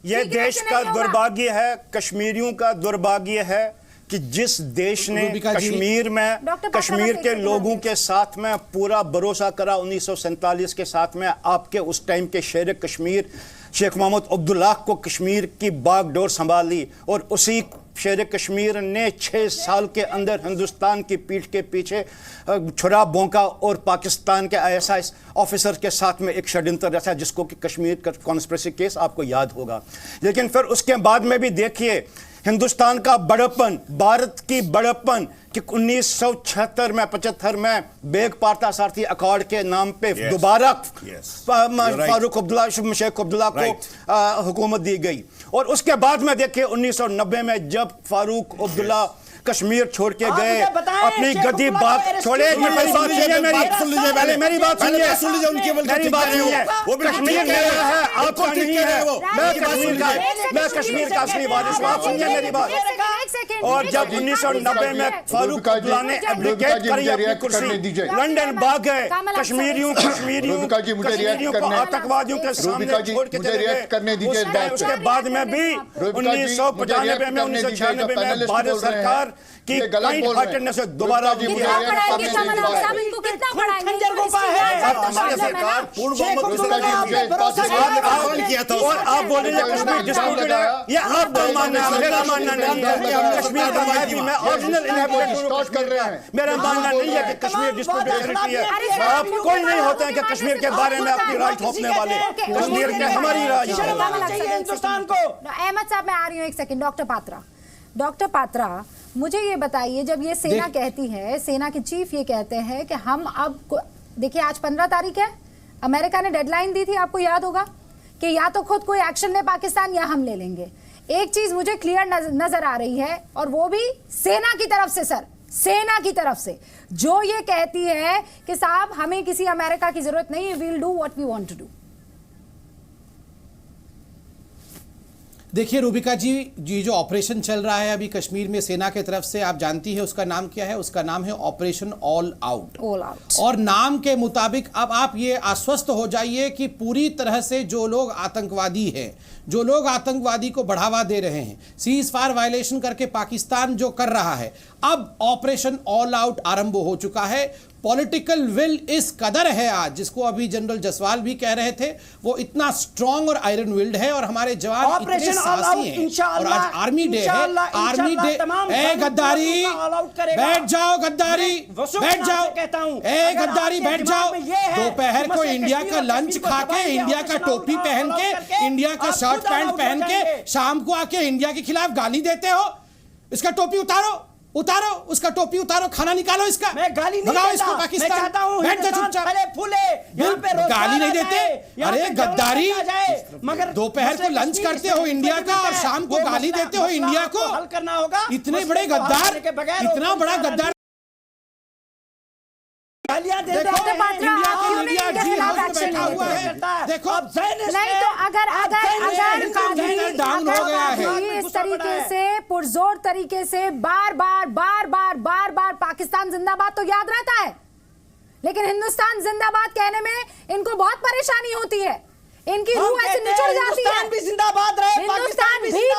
ये देश का दुर्भाग्य है, कश्मीरियों का दुर्भाग्य है कि जिस देश ने रूबिका जी, कश्मीर में डॉक्टर पात्रा कश्मीर बस के एक लोगों सेकंड के साथ में पूरा भरोसा करा 1947 के साथ में, आपके उस टाइम के शेर कश्मीर शेख मोहम्मद अब्दुल्लाह को कश्मीर की बागडोर संभाली और उसी शेर कश्मीर ने 6 साल के अंदर हिंदुस्तान की पीठ के पीछे छुरा भोंका और पाकिस्तान के ISIS ऑफिसर के साथ में एक षड्यंत्र रचा जिसको कि कश्मीर का कॉन्स्पिरेसी केस आपको याद होगा। लेकिन फिर उसके बाद में भी देखिए हिंदुस्तान का बड़प्पन, भारत की बड़प्पन कि 1976 में 75 में बेग पार्था सारथी अकॉर्ड के नाम पे दोबारा फारूक अब्दुल्ला शेख अब्दुल्ला को हुकूमत दी गई। और उसके बाद में देखिए 1990 में जब फारूक अब्दुल्ला कश्मीर छोड़ के गए, अपनी गद्दी बात छोड़े, मेरी बात सुनिए, मेरी बात सुनिए, मेरी बात सुनिए, वो कश्मीर मेरा है, आपको नहीं है, मैं कश्मीर का असली वारिस हूं, आप सुनिए मेरी बात। और जब 1990 में फारूक अब्दुल्ला ने एब्डिकेट करी अपनी कुर्सी, लंदन भाग गए, कश्मीरियों को आतंकवादियों के सामने छोड़ के चले गए। उसके बाद में भी 1995 में 1996 में भारत सरकार की काइंड हार्टेडनेस से दोबारा और आप बोल रहे हैं कश्मीर डिस्प्यूटेड है, ये आपका मानना है, मेरा मानना नहीं है। कश्मीर का मैं ओरिजिनल इनहैबिटेंट कर रहे हैं, मेरा मानना नहीं है कि कश्मीर डिस्प्यूटेड है। आप कोई नहीं होते हैं कि कश्मीर के बारे में अपनी राय थोपने वाले, कश्मीर के हमारी राय हिंदुस्तान को। अहमद साहब मैं आ रही हूँ एक सेकंड। डॉक्टर पात्रा मुझे ये बताइए, जब ये सेना कहती है, सेना के चीफ ये कहते हैं कि हम अब देखिए आज 15 तारीख है, अमेरिका ने डेडलाइन दी थी, आपको याद होगा कि या तो खुद कोई एक्शन ले पाकिस्तान या हम ले लेंगे। एक चीज मुझे क्लियर नजर आ रही है और वो भी सेना की तरफ से, सर सेना की तरफ से, जो ये कहती है कि साहब हमें किसी अमेरिका की जरूरत नहीं है, we will do what we want to do. देखिए रूबिका जी, ये जो ऑपरेशन चल रहा है अभी कश्मीर में सेना की तरफ से, आप जानती है उसका नाम क्या है? उसका नाम है ऑपरेशन ऑल आउट। और नाम के मुताबिक अब आप ये आश्वस्त हो जाइए कि पूरी तरह से जो लोग आतंकवादी हैं, जो लोग आतंकवादी को बढ़ावा दे रहे हैं, सीज फायर वायलेशन करके पाकिस्तान जो कर रहा है, अब ऑपरेशन ऑल आउट आरंभ हो चुका है। पॉलिटिकल विल इस कदर है आज, जिसको अभी जनरल जसवाल भी कह रहे थे, वो इतना स्ट्रॉन्ग और आयरन विल्ड है और हमारे जवान इतने साहसी हैं। और आज आर्मी डे है, आर्मी डे। ए गद्दारी बैठ जाओ, गद्दारी बैठ जाओ, ए गद्दारी बैठ जाओ। दोपहर को इंडिया का लंच खा के, इंडिया का टोपी पहन के, इंडिया का शर्ट पैंट पहन के, शाम को आके इंडिया के खिलाफ गाली देते हो। इसका टोपी उतारो, उतारो उसका टोपी, उतारो, खाना निकालो इसका। मैं गाली नहीं भगाओ देता, इसको पाकिस्तान। मैं चाहता हूं बैठ जा चुपचाप। यहाँ पे गाली नहीं देते, अरे गद्दारी। मगर दोपहर को लंच करते हो इंडिया का और शाम को गाली देते हो इंडिया को। हल करना होगा। इतने बड़े गद्दार, इतना बड़ा गद्दार। देखो नहीं तो अगर डाउन हो गया है इस तरीके से, पुरजोर तरीके से बार बार पाकिस्तान जिंदाबाद तो याद रहता है, लेकिन हिंदुस्तान जिंदाबाद कहने में इनको बहुत परेशानी होती है, इनकी रूह ऐसे निचुड़ जाती है। हिंदुस्तान भी जिंदाबाद रहे, हिंदुस्तान भी नहीं,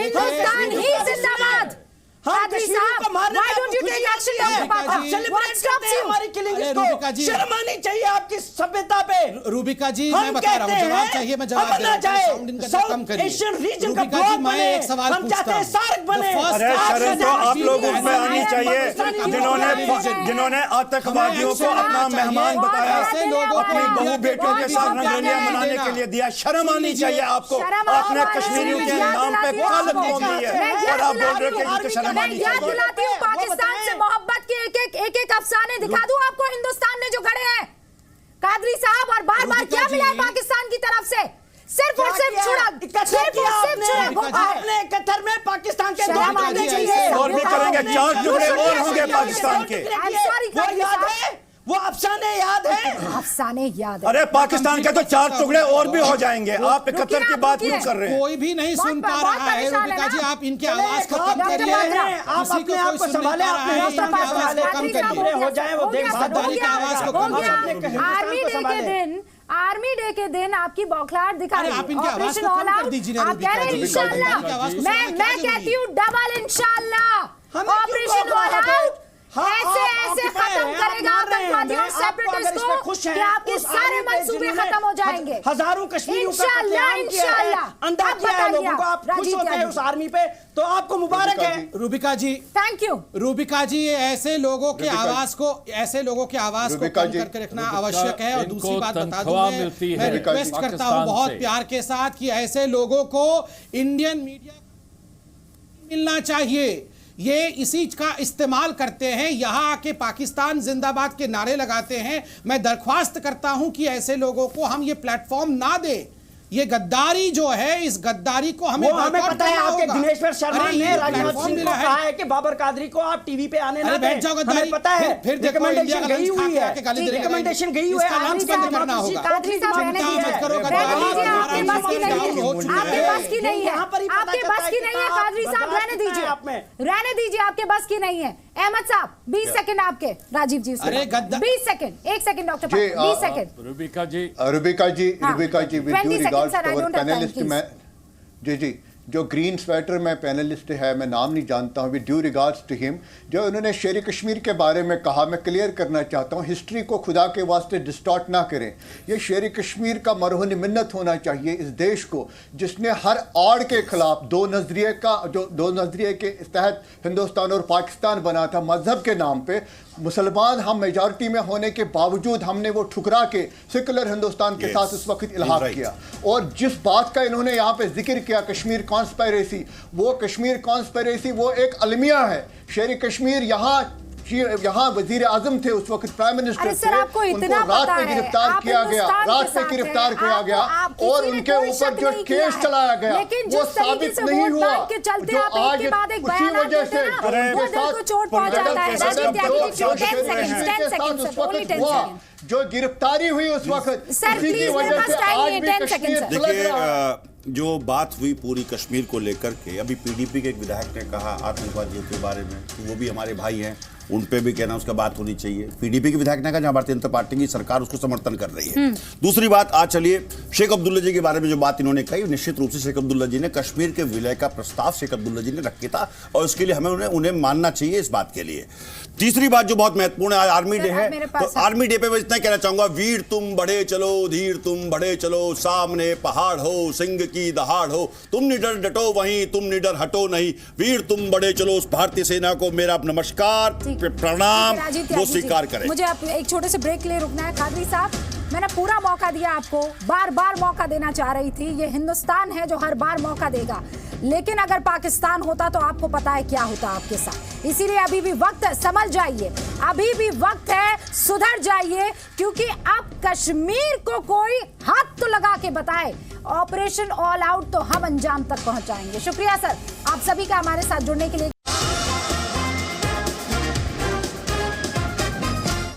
हिंदुस्तान ही जिंदाबाद। कादरी साहब, why don't you take action? What stops you? हमारी किलिंग्स को शर्म आनी चाहिए आपकी सभ्यता पे। रूबिका जी मैं बता रहा हूँ, जवाब चाहिए, मैं जवाब दे रहा हूँ, साउंड इनका कम करिए। रूबिका जी मैं एक सवाल पूछता हूँ। अरे शर्म तो आप लोगों में आनी चाहिए, जिन्होंने आतंकवादियों को अपना मेहमान बताया, अपनी बहू बेटियों के साथ रंगोलियां मनाने के लिए दिया, शर्म आनी चाहिए आपको। आपने कश्मीरियों के नाम पे कालक बोल दी है और आप बोल रहे हो कि शर्म। मैं याद दिलाती हूँ पाकिस्तान से मोहब्बत के एक अफसाने दिखा दूं आपको हिंदुस्तान ने जो गढ़े हैं कादरी साहब, और बार बार क्या मिला है पाकिस्तान की तरफ से? सिर्फ और सिर्फ आपने कतर में पाकिस्तान के और भी करेंगे, 4 टुकड़े और होंगे पाकिस्तान के। वो अफसाने याद है, अफसाने याद है। अरे पाकिस्तान के तो 4 टुकड़े और भी हो जाएंगे। आप 71 की बात क्यों कर रहे हैं? कोई भी नहीं सुन पा रहा है रूबिका जी, आप इनकी आवाज को कम करिए। आप अपने आप को संभाले, अपने आवाज को कम करिए, हो जाए वो देख गद्दारी की आवाज को कम करिए। आर्मी डे के दिन आर्मी डे के दिन आपकी बौखलाहट दिखा रही है। आप इनकी आवाज ऑपरेशन को ऑल कम कर आउट दीजिए आप कह रहे हैं इंशाल्लाह, मैं कहती हूँ डबल इंशाल्लाह। ऑपरेशन ऑल आउट ऐसे खत्म करेगा आतंकवादियों सेपरेटिस्ट को कि आपके सारे मंसूबे खत्म हो जाएंगे। हजारों कश्मीरियों का इंशाल्लाह अंदाज किया है लोगों को, आप खुश होते हैं उस आर्मी पे, तो आपको मुबारक है। रूबिका जी थैंक यू। रूबिका जी, ये ऐसे लोगों की आवाज को कम करके रखना आवश्यक है। और दूसरी बात बता दूं, मैं रिक्वेस्ट करता हूं बहुत प्यार के साथ कि ऐसे लोगों को इंडियन मीडिया मिलना चाहिए। ये इसी का इस्तेमाल करते हैं, यहां आके पाकिस्तान जिंदाबाद के नारे लगाते हैं। मैं दरख्वास्त करता हूं कि ऐसे लोगों को हम ये प्लेटफॉर्म ना दें। ये गद्दारी जो है, इस गद्दारी को हमें पता है। आपके दिनेश्वर शर्मा ने राजनाथ सिंह को कहा है कि बाबर कादरी को आप टीवी पे आने ना दें। हमें पता है, रिकमेंडेशन गई हुई है, रिकमेंडेशन गई हुई है। कादरी साहब रहने दीजिए, आपके बस की नहीं है, आपके बस की नहीं है, आपके बस की नहीं है। कादरी साहब रहने दीजिए, आपके बस की नहीं है। अहमद साहब 20 सेकंड आपके। Rajiv ji 20 second, 1 second doctor 20 second. Rubika ji with due regards to our panellist, मैं जी जो ग्रीन स्वेटर में पैनलिस्ट है, मैं नाम नहीं जानता हूँ, with due regards to him, जो उन्होंने शेर कश्मीर के बारे में कहा, मैं क्लियर करना चाहता हूँ, हिस्ट्री को खुदा के वास्ते डिस्टॉर्ट ना करें। ये शेर कश्मीर का मरहून मिन्नत होना चाहिए इस देश को, जिसने हर आड़ के खिलाफ दो नजरिए के तहत हिंदुस्तान और पाकिस्तान बना था मजहब के नाम पे। मुसलमान हम मेजॉरिटी में होने के बावजूद हमने वो ठुकरा के सेकुलर हिंदुस्तान के साथ उस वक्त इल्हाक किया। और जिस बात का इन्होंने यहाँ पे जिक्र किया, कश्मीर कॉन्स्पिरेसी, वो कश्मीर कॉन्स्पिरेसी वो एक अलमिया है। शेर कश्मीर यहाँ वजीर आजम थे उस वक्त, प्राइम मिनिस्टर थे, उनको रात पे गिरफ्तार किया गया और उनके ऊपर जो केस चलाया गया वो साबित नहीं हुआ, जो आज उसी वजह से जो गिरफ्तारी हुई उस वक्त, उसी की वजह से आज भी कश्मीर। देखिए, जो बात हुई पूरी कश्मीर को लेकर के, अभी पीडीपी के एक विधायक ने कहा आतंकवादियों के बारे में कि वो भी हमारे भाई हैं, उन पे भी कहना उसका बात होनी चाहिए। पीडीपी के विधायक ने कहा जहां भारतीय जनता पार्टी की सरकार उसको समर्थन कर रही है। दूसरी बात, आज चलिए शेख अब्दुल्ला जी के बारे में जो बात इन्होंने कही, निश्चित रूप से शेख अब्दुल्ला जी ने कश्मीर के विलय का प्रस्ताव शेख अब्दुल्ला जी ने रखा था और उसके लिए हमें उन्हें मानना चाहिए इस बात के लिए। तीसरी बात जो बहुत महत्वपूर्ण है, आज आर्मी डे है, तो आर्मी डे पे मैं इतना कहना चाहूंगा, वीर तुम बढ़े चलो, धीर तुम बढ़े चलो, सामने पहाड़ हो, सिंह की दहाड़ हो, तुम निडर डटो वहीं, तुम निडर हटो नहीं, वीर तुम बढ़े चलो। उस भारतीय सेना को मेरा नमस्कार, प्रणाम, वो स्वीकार करें। मुझे आप एक छोटे से ब्रेक के लिए रुकना है। कादरी साहब, मैंने पूरा मौका दिया आपको, बार बार मौका देना चाह रही थी। ये हिंदुस्तान है जो हर बार मौका देगा, लेकिन अगर पाकिस्तान होता तो आपको पता है क्या होता आपके साथ। इसीलिए अभी भी वक्त है, समझ जाइए, अभी भी वक्त है, सुधर जाइए, क्योंकि अब कश्मीर को कोई हाथ तो लगा के बताए, ऑपरेशन ऑल आउट तो हम अंजाम तक पहुंचाएंगे। शुक्रिया सर, आप सभी का हमारे साथ जुड़ने के लिए।